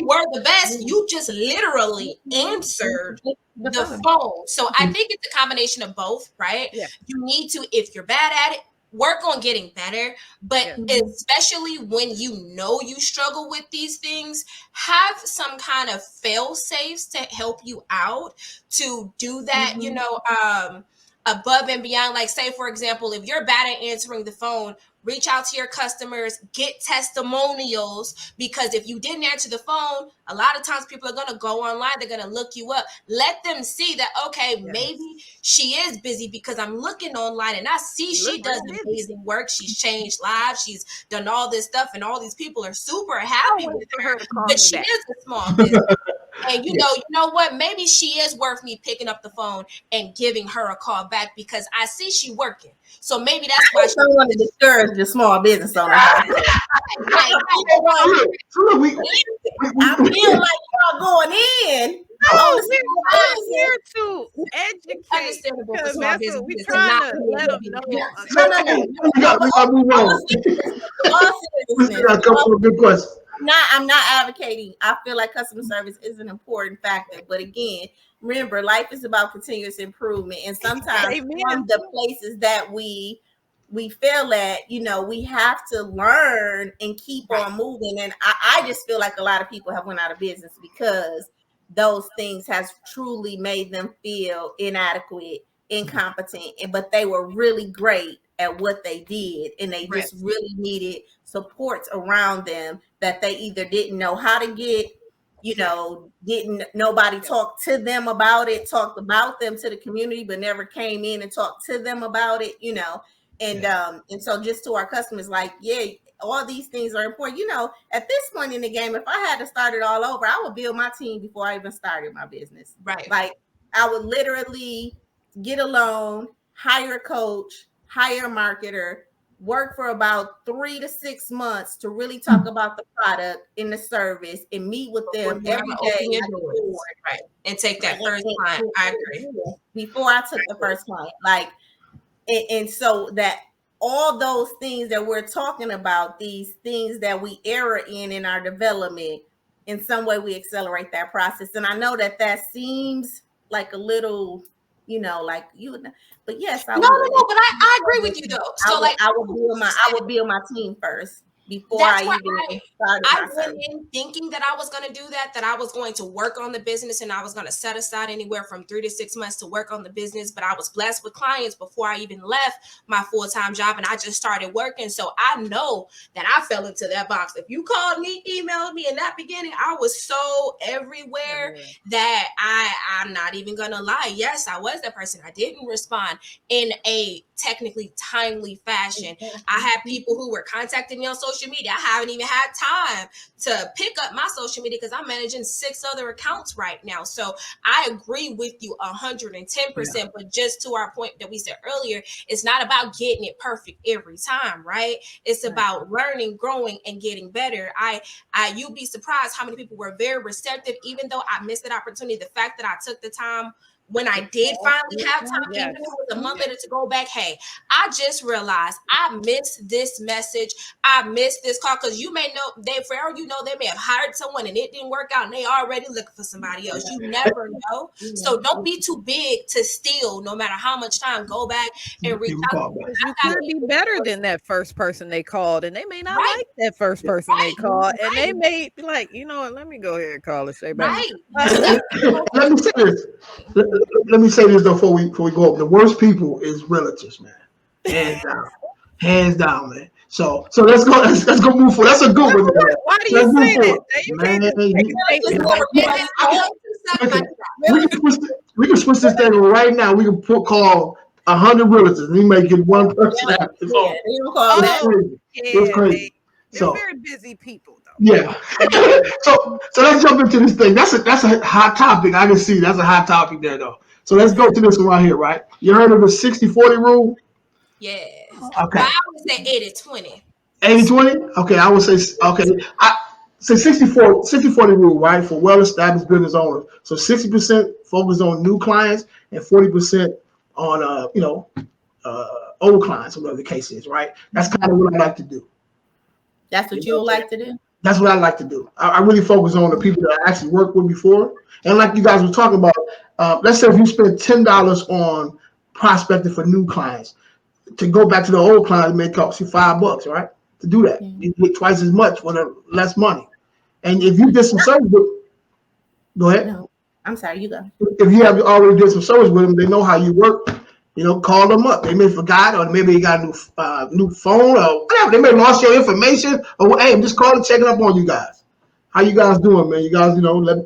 were the best. You just literally answered the phone. So I think it's a combination of both, right? Yeah. You need to, if you're bad at it, work on getting better. But especially when you know you struggle with these things, have some kind of fail safes to help you out to do that, you know, above and beyond. Like, say, for example, if you're bad at answering the phone, reach out to your customers, get testimonials, because if you didn't answer the phone, a lot of times people are going to go online, they're going to look you up. Let them see that, okay, maybe she is busy because I'm looking online and I see she does amazing work. She's changed lives. She's done all this stuff and all these people are super happy with her, but she is a small business. And you know what? Maybe she is worth me picking up the phone and giving her a call back because I see she working. So maybe that's why I don't want to discourage the small business owner. I feel like y'all going in. No, we're here to educate. Because that's what we're trying to let them know. We gotta move on. We got a couple of good questions. I'm not advocating. I feel like customer service is an important factor, but again, remember, life is about continuous improvement, and sometimes from the places that we fail at, you know, we have to learn and keep on moving. And I just feel like a lot of people have went out of business because those things has truly made them feel inadequate, incompetent, but they were really great at what they did, and they just really needed supports around them that they either didn't know how to get, you know, nobody talked to them about it, talked about them to the community, but never came in and talked to them about it, you know. And so just to our customers, like, all these things are important. You know, at this point in the game, if I had to start it all over, I would build my team before I even started my business. Right. Like, I would literally get a loan, hire a coach, hire a marketer, work for about 3 to 6 months to really talk about the product and the service and meet with them every day. Right. And take that first client. I agree. Before I took the first client. Like, and so that all those things that we're talking about, these things that we error in our development, in some way we accelerate that process. And I know that seems like a little, you know, like you would, but yes, I would. No, but I agree with you though. So I would build my team first. before That's I why even started I my went service. in thinking that I was going to do that I was going to work on the business and I was going to set aside anywhere from 3 to 6 months to work on the business. But I was blessed with clients before I even left my full-time job, and I just started working. So I know that I fell into that box. If you called me, emailed me in that beginning, I was so everywhere that I'm not even going to lie. Yes, I was that person. I didn't respond in a technically timely fashion. I had people who were contacting me on social media. I haven't even had time to pick up my social media because I'm managing 6 other accounts right now. So I agree with you 110%. But just to our point that we said earlier, it's not about getting it perfect every time, right? It's about learning, growing, and getting better. You'd be surprised how many people were very receptive, even though I missed that opportunity. The fact that I took the time when I did finally have time, even if it was a month later, to go back, hey, I just realized I missed this message. I missed this call, because you may know, for all you know, they may have hired someone and it didn't work out and they already looking for somebody else. You never know. So don't be too big to steal, no matter how much time. Go back and reach out. You could be better than that first person they called, and they may not like that first person they called, and they may be like, you know what, let me go ahead and call LaShay back. Let me say this. Let me say this though before we go up. The worst people is realtors, man. Hands down, man. So let's go. Let's go move forward. That's a good one. Why do you say that? We can switch this thing right now. We can call 100 realtors, and we may get one person out. It's crazy. You're very busy people, though. Yeah. so let's jump into this thing. That's a hot topic. I can see that's a hot topic there, though. So let's go to this one right here, right? You heard of the 60-40 rule? Yes. Okay. I would say 80-20. 80-20? Okay, I would say, okay. I say 60-40 rule, right, for well-established business owners. So 60% focused on new clients and 40% on, old clients, whatever the case is, right? That's kind of what I like to do. That's what you would like to do? That's what I like to do. I really focus on the people that I actually worked with before. And like you guys were talking about, let's say if you spend $10 on prospecting for new clients, to go back to the old clients, it may cost you $5, right? To do that. You get twice as much for the less money. And if you did some service with, go ahead. No, I'm sorry, you go. If you have already did some service with them, they know how you work. Call them up. They may forgot, or maybe they got a new phone, or whatever. They may lost your information, or hey, I'm just calling, checking up on you guys. How you guys doing, man? You guys,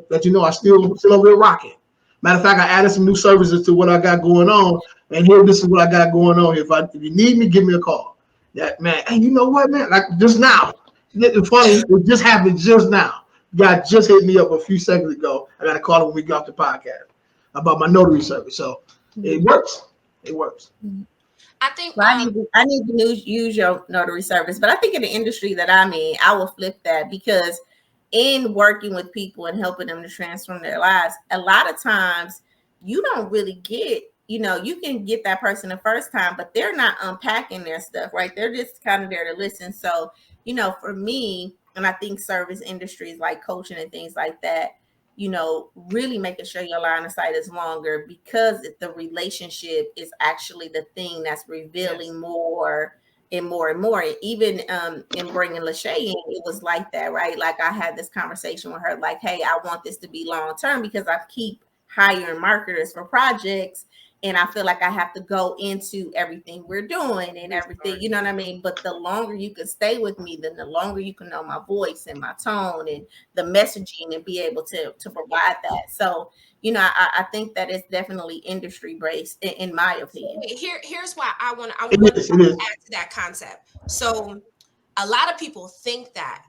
let you know I still over here rocking. Matter of fact, I added some new services to what I got going on, and here, this is what I got going on. If you need me, give me a call. That man, hey, you know what, man? Like just now, it's funny. It just happened just now. Guy just hit me up a few seconds ago. I got to call him when we got off the podcast about my notary service. So it works. It works. I think I need to use your notary service, but I think in the industry that I'm in, I will flip that, because in working with people and helping them to transform their lives, a lot of times you don't really get, you can get that person the first time, but they're not unpacking their stuff, right? They're just kind of there to listen. So, for me, and I think service industries like coaching and things like that, really making sure your line of sight is longer, because the relationship is actually the thing that's revealing more and more and more. Even in bringing LaShay in, it was like that, right? Like I had this conversation with her, like, hey, I want this to be long term, because I keep hiring marketers for projects, and I feel like I have to go into everything we're doing and everything, you know what I mean? But the longer you can stay with me, then the longer you can know my voice and my tone and the messaging, and be able to provide that. So, I think that it's definitely industry based, in my opinion. Here's why I want to add to that concept. So a lot of people think that,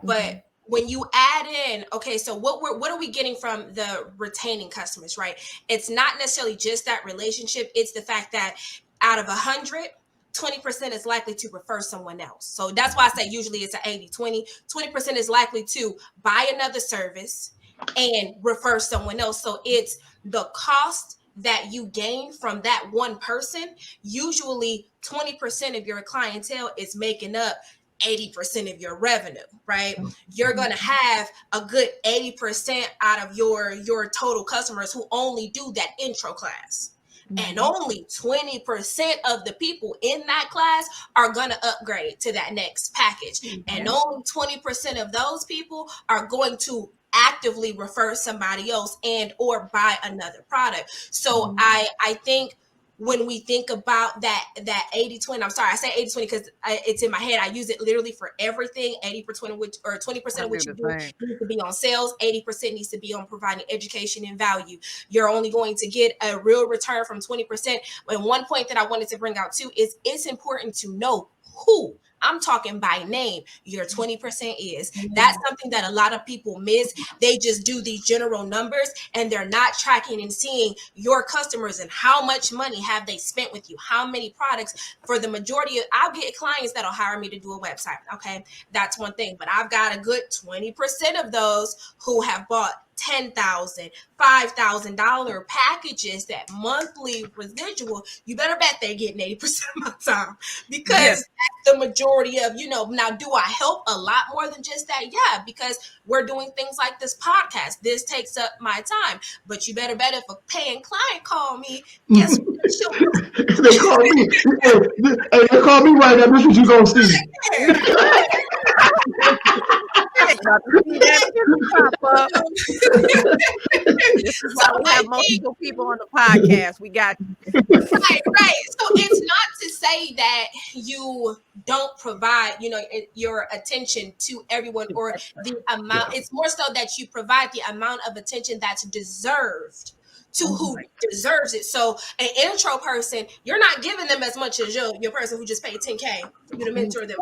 but when you add in, okay, so what are we getting from the retaining customers, right? It's not necessarily just that relationship. It's the fact that out of 100, 20% is likely to refer someone else. So that's why I say usually it's an 80-20. 20% is likely to buy another service and refer someone else. So it's the cost that you gain from that one person. Usually 20% of your clientele is making up 80% of your revenue, right? You're going to have a good 80% out of your total customers who only do that intro class. and only 20% of the people in that class are going to upgrade to that next package. And only 20% of those people are going to actively refer somebody else and or buy another product. So I think when we think about that 80-20, I'm sorry, I say 80-20 because it's in my head. I use it literally for everything. 80% of which, or 20% of which you do needs to be on sales. 80% needs to be on providing education and value. You're only going to get a real return from 20%. And one point that I wanted to bring out too is it's important to know who I'm talking by name your 20% is. That's something that a lot of people miss. They just do these general numbers and they're not tracking and seeing your customers and how much money have they spent with you, how many products. For the majority of, I'll get clients that'll hire me to do a website. Okay, that's one thing. But I've got a good 20% of those who have bought $10,000, $5,000 packages, that monthly residual. You better bet they're getting 80% of my time, because that's the majority of, now do I help a lot more than just that? Yeah, because we're doing things like this podcast. This takes up my time, but you better bet if a paying client call me, guess what? They call me. Hey, they call me right now. This is what you gonna see. This is why we have multiple people on the podcast. We got right. So it's not to say that you don't provide, your attention to everyone or the amount. It's more so that you provide the amount of attention that's deserved to who deserves it. So an intro person, you're not giving them as much as your person who just paid $10K for you to mentor them.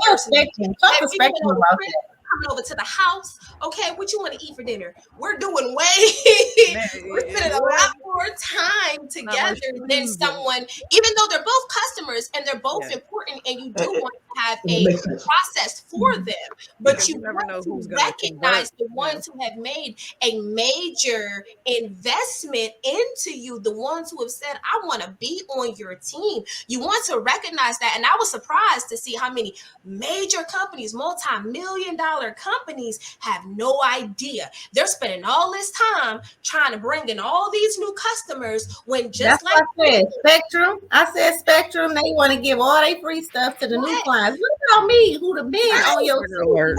Coming over to the house, okay, what you want to eat for dinner? We're doing we're spending a lot more time together than someone, even though they're both customers and they're both important, and you do want to have a process for them, but you never want know who's to recognize the ones who have made a major investment into you, the ones who have said, I want to be on your team. You want to recognize that. And I was surprised to see how many major companies, multi-million-dollar companies, have no idea. They're spending all this time trying to bring in all these new customers when just that's like I said, Spectrum. I said Spectrum, they want to give all their free stuff to the new clients. Look at me, who the been on your alert.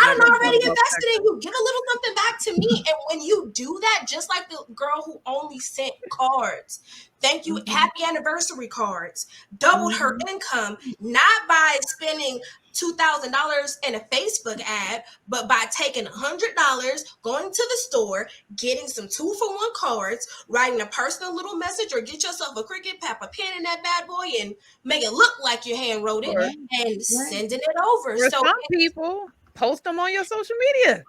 I'm already invested in you. Give a little something back to me. And when you do that, just like the girl who only sent cards, thank you, happy anniversary cards, doubled her income, not by spending $2,000 in a Facebook ad, but by taking $100, going to the store, getting some 2-for-1 cards, writing a personal little message, or get yourself a Cricut, pap a pen in that bad boy and make it look like your hand wrote it and sending it over. For some people, post them on your social media.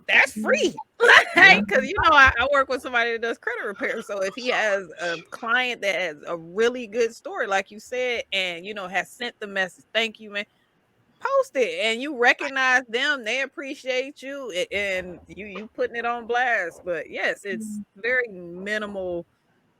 That's free. Because I work with somebody that does credit repair. So if he has a client that has a really good story, like you said, and has sent the message, thank you, man, post it, and you recognize them. They appreciate you, and you putting it on blast. But yes, it's very minimal.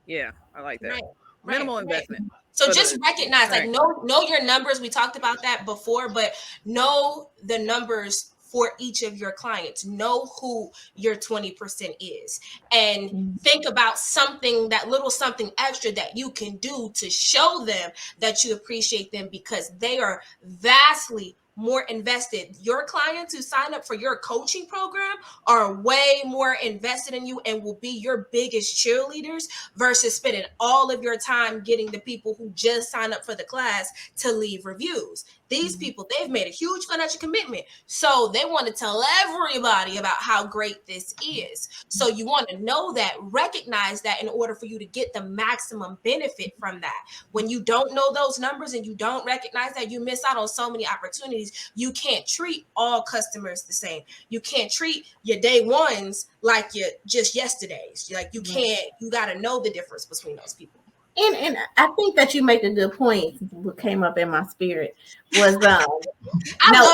Yeah, I like that. Minimal investment. So just recognize, know your numbers. We talked about that before, but know the numbers for each of your clients. Know who your 20% is, and think about that little something extra that you can do to show them that you appreciate them, because they are vastly more invested. Your clients who sign up for your coaching program are way more invested in you and will be your biggest cheerleaders versus spending all of your time getting the people who just sign up for the class to leave reviews. These people, they've made a huge financial commitment, so they want to tell everybody about how great this is. So you want to know that, recognize that in order for you to get the maximum benefit from that. When you don't know those numbers and you don't recognize that, you miss out on so many opportunities. You can't treat all customers the same. You can't treat your day ones like you just yesterday's. Like you can't, you got to know the difference between those people. And I think that you make a good point. What came up in my spirit was I love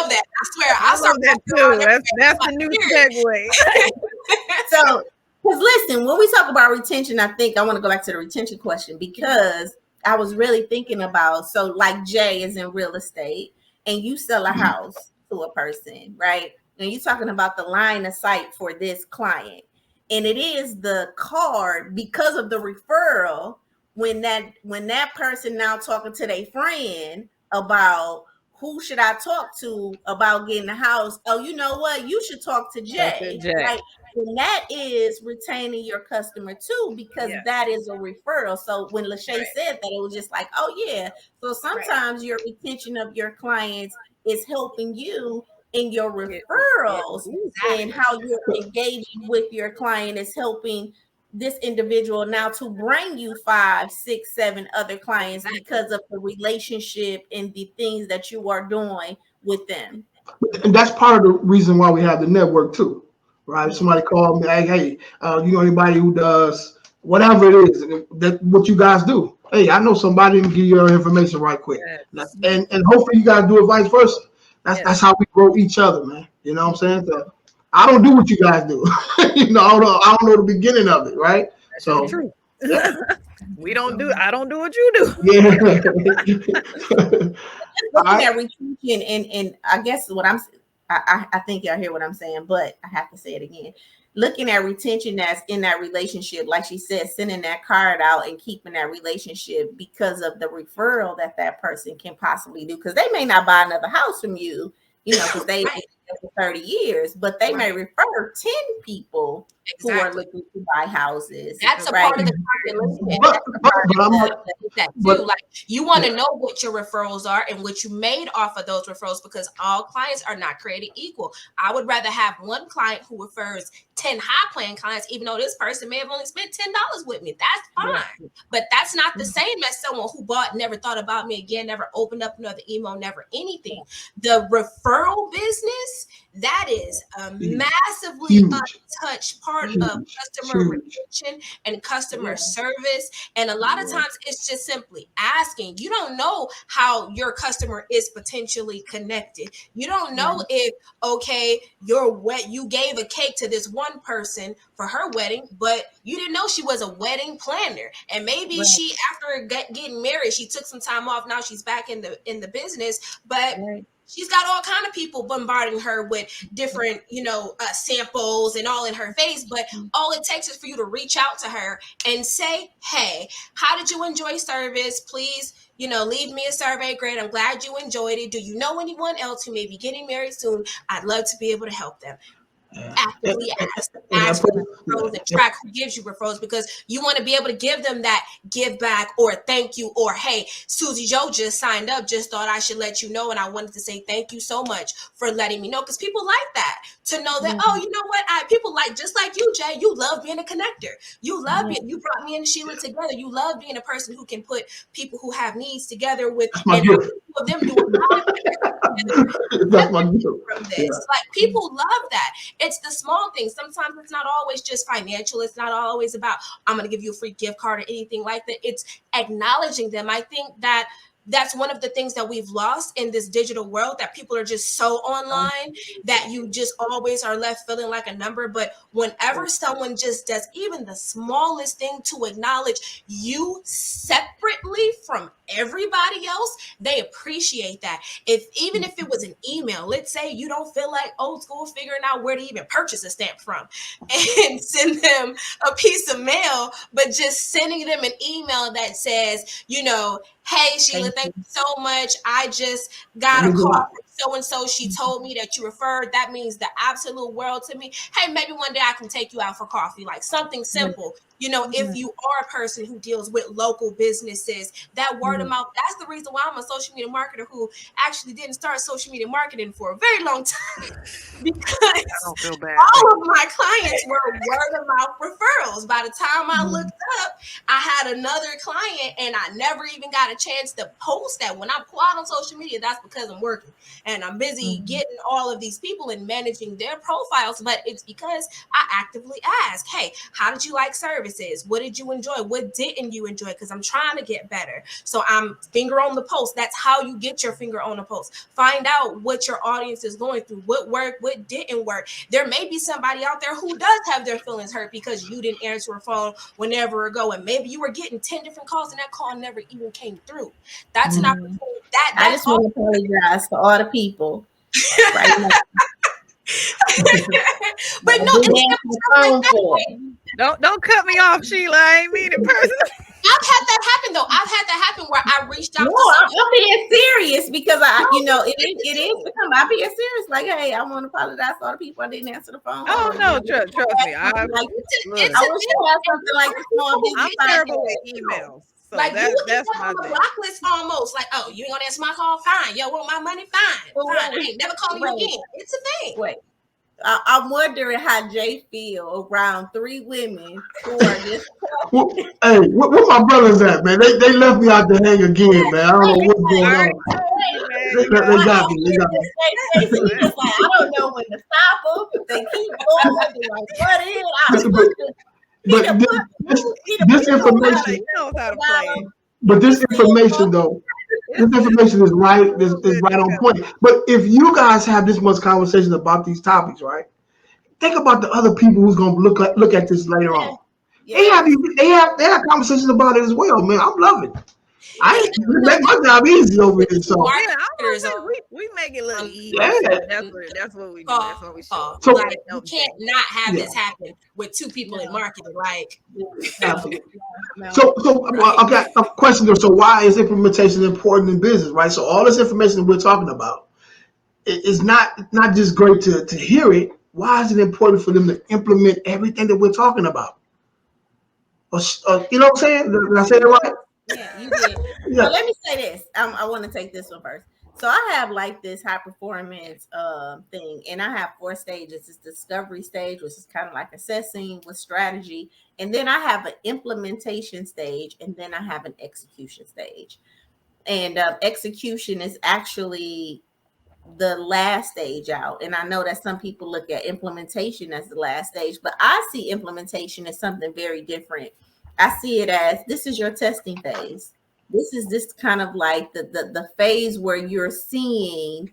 that. I swear, I love that too. That's the new segue. So, because listen, when we talk about retention, I think I want to go back to the retention question, because I was really thinking about, so like Jay is in real estate and you sell a house to a person, right? And you're talking about the line of sight for this client. and it is the card because of the referral. When that person now talking to their friend about who should I talk to about getting a house, oh, you know what, you should talk to Jay. Like, and that is retaining your customer too, because that is a referral. So when LaShay said that, it was just like, oh yeah. So sometimes your retention of your clients is helping you in your referrals, and how you're engaging with your client is helping this individual now to bring you 5, 6, 7 other clients because of the relationship and the things that you are doing with them. And that's part of the reason why we have the network too, right? Somebody called me, hey, you know anybody who does whatever it is that what you guys do? Hey, I know somebody, and give you your information right quick. And hopefully you guys do it vice versa. That's how we grow each other, man. You know what I'm saying? So, I don't do what you guys do. You know, I don't know the beginning of it, right? That's so true. I don't do what you do. Yeah. Looking at retention, and I guess what I think y'all hear what I'm saying, but I have to say it again. Looking at retention that's in that relationship, like she said, sending that card out and keeping that relationship because of the referral that person can possibly do. Because they may not buy another house from you, you know, because they've been there for 30 years, but they may refer 10 people who are looking to buy houses. That's a part of the calculation. Like, you want to know what your referrals are and what you made off of those referrals, because all clients are not created equal. I would rather have one client who refers 10 high paying clients, even though this person may have only spent $10 with me. That's fine. But that's not the same as someone who bought, never thought about me again, never opened up another email, never anything. The referral business, that is a massively untouched part of customer retention and customer service. And a lot of times it's just simply asking. You don't know how your customer is potentially connected. You don't know if, okay, you gave a cake to this one person for her wedding, but you didn't know she was a wedding planner. And maybe she, after getting married, she took some time off. Now she's back in the business, but she's got all kind of people bombarding her with different, samples and all in her face. But all it takes is for you to reach out to her and say, hey, how did you enjoy service? Please, leave me a survey. Great. I'm glad you enjoyed it. Do you know anyone else who may be getting married soon? I'd love to be able to help them. Actively ask for referrals and track who gives you referrals, because you want to be able to give them that give back or thank you, or hey, Susie Joe just signed up, just thought I should let you know, and I wanted to say thank you so much for letting me know, because people like that, to know that, oh, you know what, people like, just like you, Jay, you love being a connector, you love being, you brought me and Shiela together, you love being a person who can put people who have needs together with, and of them doing that's my deal. From this. Like, people love that. It's the small things. Sometimes it's not always just financial. It's not always about, I'm going to give you a free gift card or anything like that. It's acknowledging them. I think that that's one of the things that we've lost in this digital world, that people are just so online that you just always are left feeling like a number. But whenever someone just does even the smallest thing to acknowledge you separately from everybody else, they appreciate that. Even if it was an email, let's say you don't feel like old school figuring out where to even purchase a stamp from and send them a piece of mail, but just sending them an email that says, hey, Shiela, thank you so much. I just got a call from so-and-so. She told me that you referred. That means the absolute world to me. Hey, maybe one day I can take you out for coffee, like something simple. If you are a person who deals with local businesses, that word of mouth, that's the reason why I'm a social media marketer who actually didn't start social media marketing for a very long time, because all of my clients were word of mouth referrals. By the time I looked up, I had another client and I never even got a chance to post that. When I'm quiet on social media, that's because I'm working and I'm busy getting all of these people and managing their profiles. But it's because I actively ask, hey, how did you like services? What did you enjoy? What didn't you enjoy? Because I'm trying to get better. So I'm finger on the pulse. That's how you get your finger on the pulse. Find out what your audience is going through, what worked, what didn't work. There may be somebody out there who does have their feelings hurt because you didn't answer a phone whenever ago, and maybe you were getting 10 different calls and that call never even came through. That's an opportunity. I just want to apologize to all the people right now But no, it's like that. Don't cut me off, Sheila. I ain't mean it personally. I've had that happen though. I've had that happen where I reached out No, I'm being serious because it is become. I'm being serious. Like, hey, I want to apologize to all the people I didn't answer the phone. Oh no, trust me. I wish I had something like the small business. I'm terrible with emails. So like that's my my thing. block list almost. Like, oh, you ain't gonna answer my call? Fine. Yo, want my money? Fine. Fine. I ain't never calling you again. It's a thing. Wait. I'm wondering how Jay feel around 3 women who are just. Hey, where my brothers at, man? They left me out to hang again, man. I don't know what's going on. They got me. They got me. Like, I don't know when to stop them. They keep going. They're like, what is? This information. But this information, though, this information is right. Is right on point. But if you guys have this much conversation about these topics, right? Think about the other people who's gonna look at this later on. Yeah. They have conversations about it as well, man. I'm loving it. I make my job easy over here. So we make it look easy. Yeah. That's what we do. That's what we show. So like, you can't not have this happen with 2 people in marketing. Like, absolutely. So I've got a question there. So why is implementation important in business, right? So all this information that we're talking about is not just great to hear it. Why is it important for them to implement everything that we're talking about? You know what I'm saying? Did I say that right? Yeah, you did. Yeah. So let me say this. I want to take this one first. So I have like this high performance thing, and I have 4 stages. It's discovery stage, which is kind of like assessing with strategy, and then I have an implementation stage, and then I have an execution stage. And execution is actually the last stage out. And I know that some people look at implementation as the last stage, but I see implementation as something very different. I see it as this is your testing phase. This is this kind of like the phase where you're seeing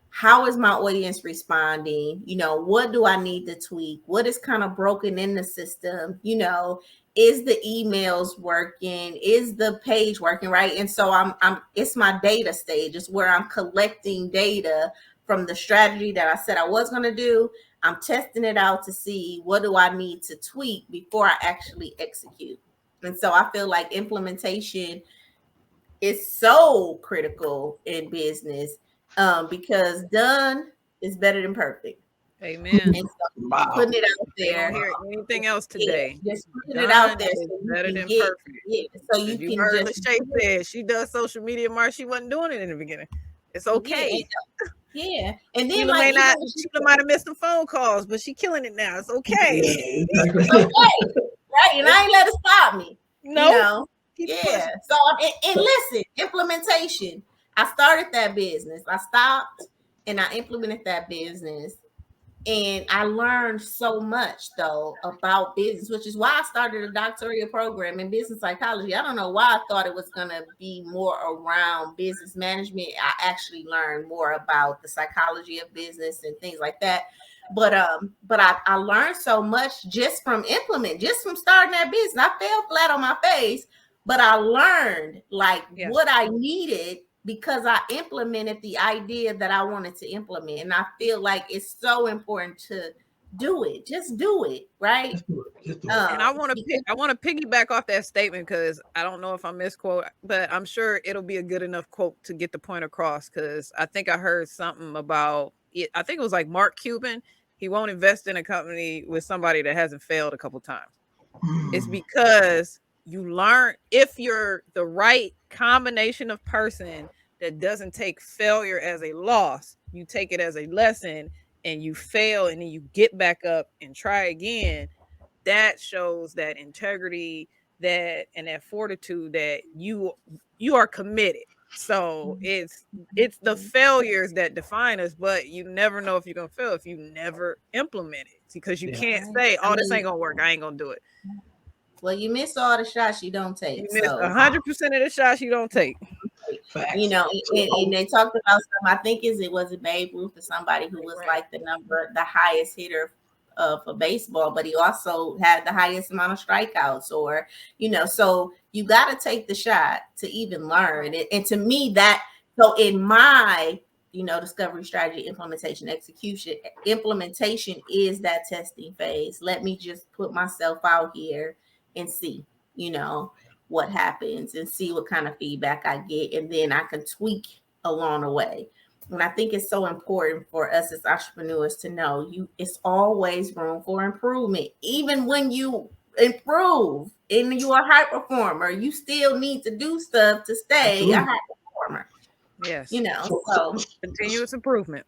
how is my audience responding? You know, what do I need to tweak? What is kind of broken in the system? You know, is the emails working? Is the page working, right? And so it's my data stage. It's where I'm collecting data from the strategy that I said I was going to do. I'm testing it out to see what do I need to tweak before I actually execute. And so I feel like implementation is so critical in business because done is better than perfect. Amen. And so putting it out there. Don't hear anything else today. Yeah, just putting it out there is better than perfect. Yeah, so you can just. LaShay said she does social media, Mark. She wasn't doing it in the beginning. It's okay. Yeah. And then Sheila might have missed some phone calls, but she's killing it now. It's okay. It's okay. Right, and I ain't let it stop me. No. You know? Yeah. So and listen, implementation. I started that business. I stopped and I implemented that business. And I learned so much though about business, which is why I started a doctoral program in business psychology. I don't know why I thought it was gonna be more around business management. I actually learned more about the psychology of business and things like that. But I learned so much just from starting that business. I fell flat on my face, but I learned what I needed because I implemented the idea that I wanted to implement. And I feel like it's so important to do it. Just do it, right? Just do it. And I want to piggyback off that statement because I don't know if I misquote, but I'm sure it'll be a good enough quote to get the point across. Because I think I heard something about it. I think it was like Mark Cuban. He won't invest in a company with somebody that hasn't failed a couple times. It's because you learn if you're the right combination of person that doesn't take failure as a loss, you take it as a lesson and you fail and then you get back up and try again. That shows that integrity, that fortitude that you are committed. So it's the failures that define us, but you never know if you're gonna fail if you never implement it because you can't say, "Oh, this ain't gonna work. I ain't gonna do it." Well, you miss all the shots you don't take. You miss 100% of the shots you don't take. You know, and they talked about some. I think it was Babe Ruth or somebody who was like the highest hitter for baseball, but he also had the highest amount of strikeouts, or so you got to take the shot to even learn. And to me, so in my discovery, strategy, implementation, execution. Implementation is that testing phase. Let me just put myself out here and see, what happens and see what kind of feedback I get. And then I can tweak along the way. And I think it's so important for us as entrepreneurs to know it's always room for improvement. Even when you improve and you are a high performer, you still need to do stuff to stay a high performer. Yes. So continuous improvement.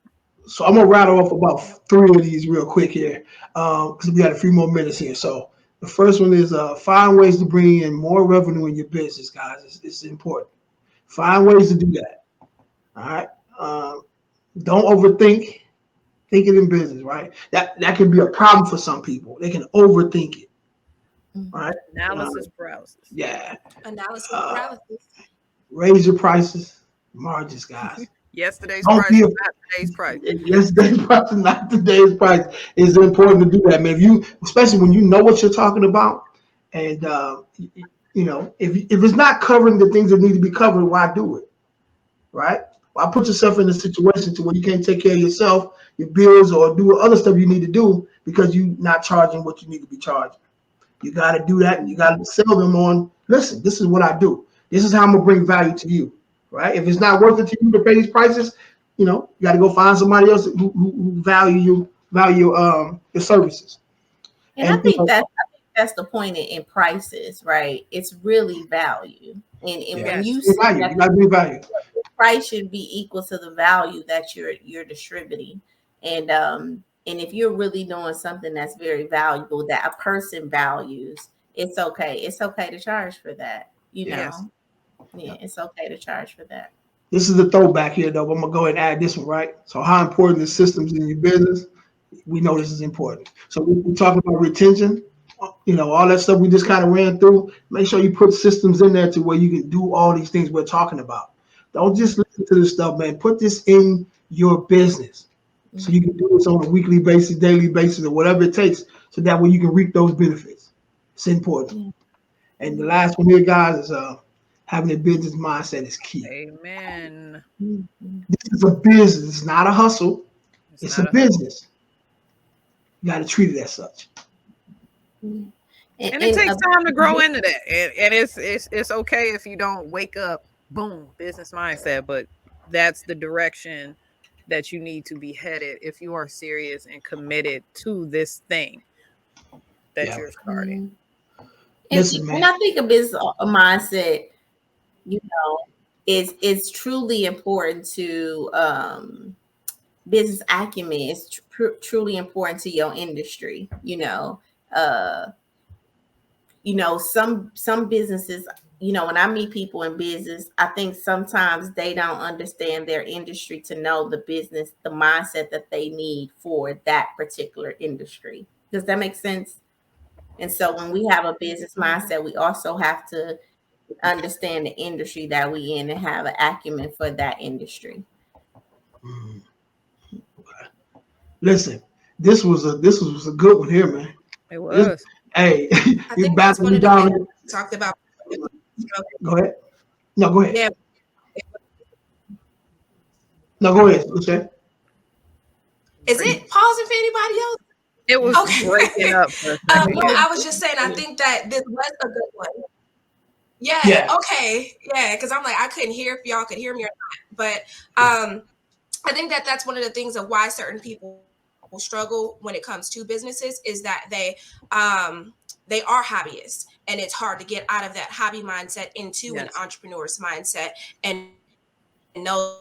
So I'm gonna rattle off about 3 of these real quick here, because we got a few more minutes here. So the first one is find ways to bring in more revenue in your business, guys. It's important. Find ways to do that. All right. Don't overthink. Think it in business, right? That can be a problem for some people. They can overthink it. Right. Analysis paralysis. Yeah. Analysis paralysis. Raise your prices, margins, guys. Yesterday's price is not today's price. Yesterday's price is not today's price. It's important to do that, man. Especially when you know what you're talking about, and if it's not covering the things that need to be covered, why do it? Right? Why put yourself in a situation to where you can't take care of yourself, your bills, or do other stuff you need to do because you're not charging what you need to be charging. You got to do that, and you got to sell them on. Listen, this is what I do. This is how I'm gonna bring value to you. Right? If it's not worth it to you to pay these prices, you got to go find somebody else who value your services. And I think that's the point in prices, right? It's really value, and when you see value, you got to bring value. Price should be equal to the value that you're distributing, and if you're really doing something that's very valuable that a person values, it's okay. It's okay to charge for that. Yeah, it's okay to charge for that. This is the throwback here, though. I'm gonna go ahead and add this one, right? So, how important is systems in your business? We know this is important. So, we're talking about retention. All that stuff we just kind of ran through. Make sure you put systems in there to where you can do all these things we're talking about. Don't just listen to this stuff, man. Put this in your business so you can do this on a weekly basis, daily basis, or whatever it takes, so that way you can reap those benefits. It's important. And the last one here, guys, is having a business mindset is key. Amen. This is a business. It's not a hustle. It's a business. You got to treat it as such. And it takes time to grow into that. And it's okay if you don't wake up, boom, business mindset. But that's the direction that you need to be headed if you are serious and committed to this thing that you're starting. And I think a business mindset, is truly important to business acumen. It's truly important to your industry. Some businesses, when I meet people in business, I think sometimes they don't understand their industry to know the mindset that they need for that particular industry. Does that make sense? And so when we have a business mindset, we also have to understand the industry that we in and have an acumen for that industry. Okay. Listen, this was a good one here, man. It was. Hey, I think that's one of the things we talked about. Go ahead. No, go ahead. Yeah. No, go ahead. LaShay. Is it pausing for anybody else? It was breaking up. I was just saying, I think that this was a good one. Yeah. Okay. Yeah. Because I'm like, I couldn't hear if y'all could hear me or not. But I think that that's one of the things of why certain people struggle when it comes to businesses is that they are hobbyists, and it's hard to get out of that hobby mindset into an entrepreneur's mindset and know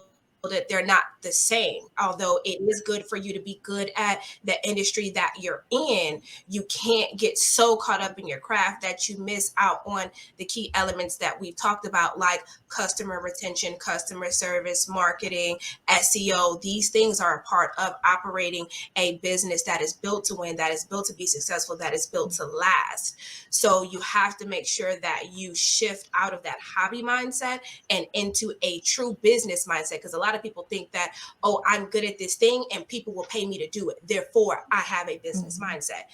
that they're not the same. Although it is good for you to be good at the industry that you're in, you can't get so caught up in your craft that you miss out on the key elements that we've talked about, like customer retention, customer service, marketing, SEO. These things are a part of operating a business that is built to win, that is built to be successful, that is built to last. So you have to make sure that you shift out of that hobby mindset and into a true business mindset, because a lot of people think that, oh, I'm good at this thing and people will pay me to do it, therefore I have a business mindset.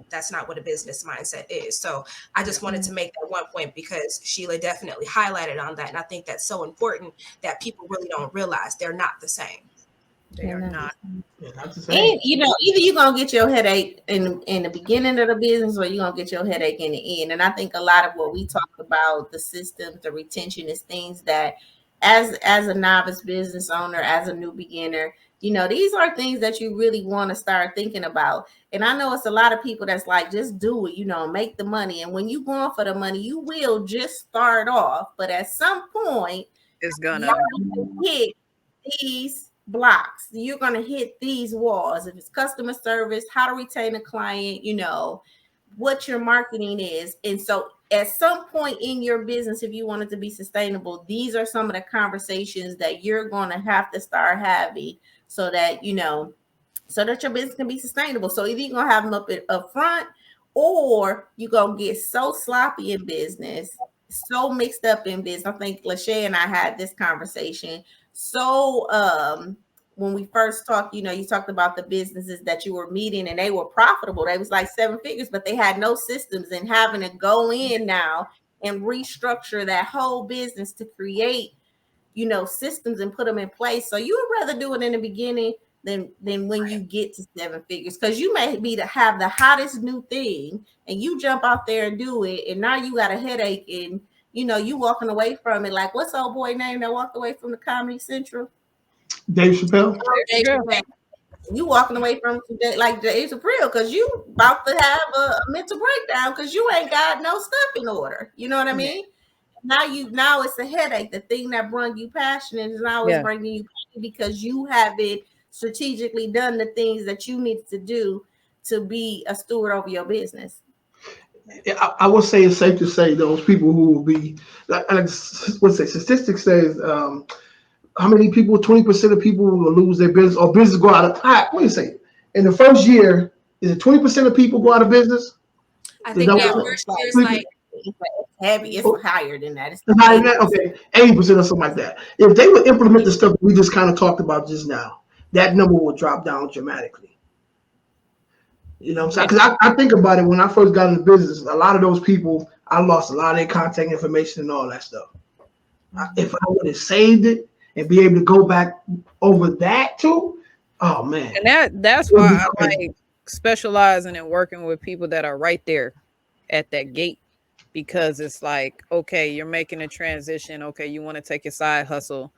that's not what a business mindset is. So I just wanted to make that one point because Shiela definitely highlighted on that. And I think that's so important that people really don't realize they're not the same. They are not. Not the same. And either you're gonna get your headache in the beginning of the business, or you're gonna get your headache in the end. And I think a lot of what we talk about, the systems, the retention, is things that as a novice business owner, as a new beginner, these are things that you really want to start thinking about. And I know it's a lot of people that's like, just do it, make the money. And when you're going for the money, you will just start off, but at some point It's gonna hit these blocks. You're going to hit these walls. If it's customer service, how to retain a client, what your marketing is. And so at some point in your business, if you want it to be sustainable, these are some of the conversations that you're going to have to start having so that, so that your business can be sustainable. So either you're going to have them up front, or you're going to get so sloppy in business, so mixed up in business. I think LaShay and I had this conversation. So when we first talked, you talked about the businesses that you were meeting and they were profitable. They was like 7 figures, but they had no systems, and having to go in now and restructure that whole business to create, systems and put them in place. So you would rather do it in the beginning than when you get to 7 figures, because you may be to have the hottest new thing and you jump out there and do it, and now you got a headache, and you walking away from it like, what's old boy name that walked away from the Comedy Central? Dave Chappelle. You walking away from like Dave Chappelle because you about to have a mental breakdown because you ain't got no stuff in order. You know what I mean? Now it's a headache. The thing that brought you passionate is now it's bringing you pain because you haven't strategically done the things that you need to do to be a steward over your business. I would say it's safe to say those people who will be, statistics says, how many people, 20% of people will lose their business or business go out of, what do you say? In the first year, is it 20% of people go out of business? I think first year is like heavy. It's higher than that. It's higher than that? Okay, 80% or something like that. If they would implement the stuff we just kind of talked about just now, that number will drop down dramatically. You know what I'm saying? Because I think about it, when I first got into business, a lot of those people, I lost a lot of their contact information and all that stuff. If I would have saved it and be able to go back over that too, oh man. And that's why I like specializing and working with people that are right there at that gate, because it's like, okay, you're making a transition. Okay, you want to take your side hustle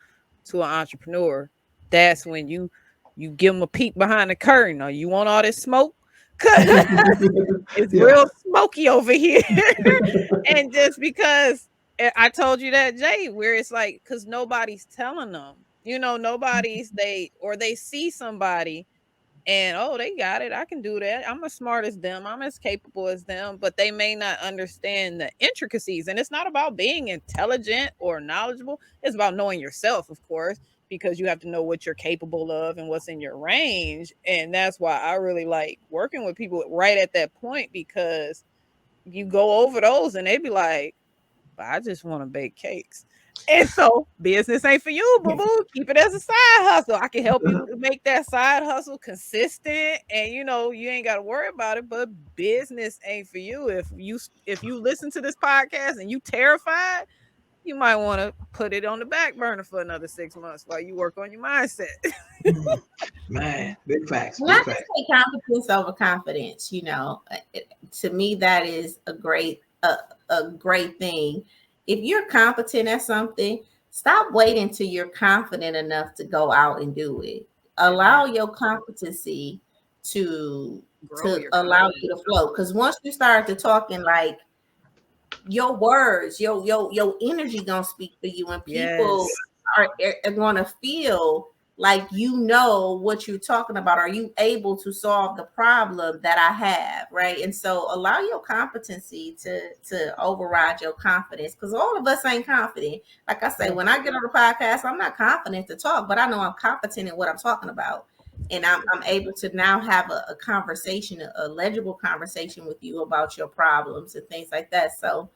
to an entrepreneur. That's when you give them a peek behind the curtain. Or you want all this smoke? It's real smoky over here. And just because I told you that, Jay, where it's like, because nobody's telling them, they see somebody and, oh, they got it. I can do that. I'm as smart as them. I'm as capable as them, but they may not understand the intricacies. And it's not about being intelligent or knowledgeable. It's about knowing yourself, of course, because you have to know what you're capable of and what's in your range. And that's why I really like working with people right at that point, because you go over those and they be like, I just want to bake cakes. And so business ain't for you, boo-boo. Keep it as a side hustle. I can help you make that side hustle consistent, and you ain't got to worry about it. But business ain't for you. If you listen to this podcast and you terrified, you might want to put it on the back burner for another 6 months while you work on your mindset. Man, big facts. Well, I just say competence over confidence. To me, that is a great thing. If you're competent at something, stop waiting till you're confident enough to go out and do it. Allow your competency to allow you to flow. Because once you start to talking, like, your words, your energy gonna speak for you, and people are gonna feel like what you're talking about. Are you able to solve the problem that I have, right? And so allow your competency to override your confidence, because all of us ain't confident. Like I say, when I get on the podcast, I'm not confident to talk, but I know I'm competent in what I'm talking about. And I'm able to now have a conversation, a legible conversation with you about your problems and things like that. So,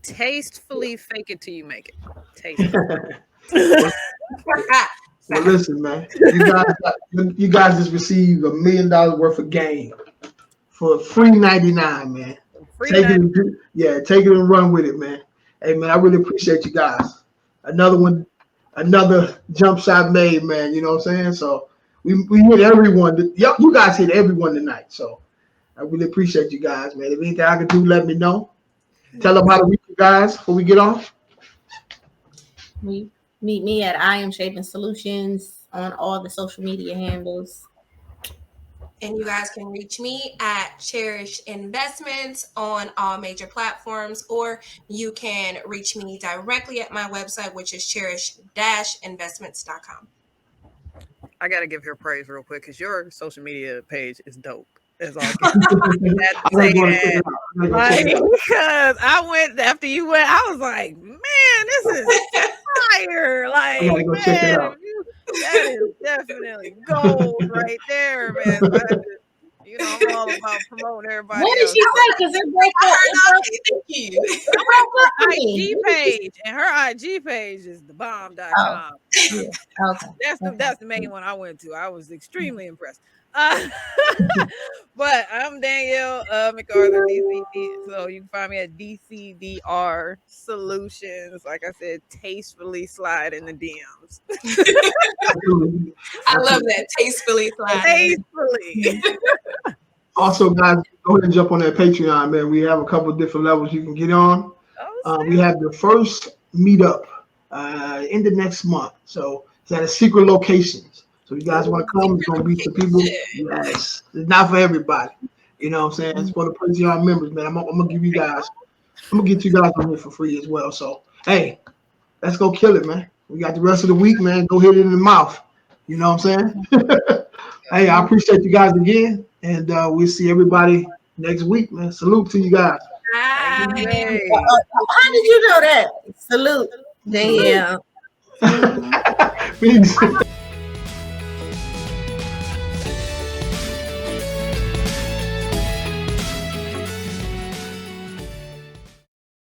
tastefully fake it till you make it. Tastefully. Well, listen, man. You guys just received $1 million worth of game. for free 99, man. Take it, take it and run with it, man. Hey, man, I really appreciate you guys. Another jump shot made, man. You know what I'm saying? So we hit everyone. You guys hit everyone tonight. So I really appreciate you guys, man. If anything I can do, let me know. Tell them how to reach you guys before we get off. Meet me at I Am Shaping Solutions on all the social media handles. And you guys can reach me at Cherished Investments on all major platforms, or you can reach me directly at my website, which is cherished-investments.com. I got to give her praise real quick because your social media page is dope. That's all. Because I went after you went, I was like, man, this is fire. Like, man, that is definitely gold right there, man. So I'm all about promoting everybody. What did she say? Because it broke up. Thank you. Her IG page, and her IG page is thebomb.com. Oh. Yeah. Okay. That's the main one I went to. I was extremely impressed. But I'm Danielle MacArthur, DCD. So you can find me at DCDR Solutions. Like I said, tastefully slide in the DMs. I love that. Tastefully slide. Tastefully. Also, guys, go ahead and jump on that Patreon, man. We have a couple of different levels you can get on. We have the first meetup in the next month. So it's at a secret location. So you guys want to come, it's going to be some people. Yes. It's not for everybody. You know what I'm saying? It's for the Patreon members, man. I'm going to get you guys on here for free as well. So, hey, let's go kill it, man. We got the rest of the week, man. Go hit it in the mouth. You know what I'm saying? Hey, I appreciate you guys again. And we'll see everybody next week, man. Salute to you guys. Bye. How did you know that? Salute. Danielle. Peace.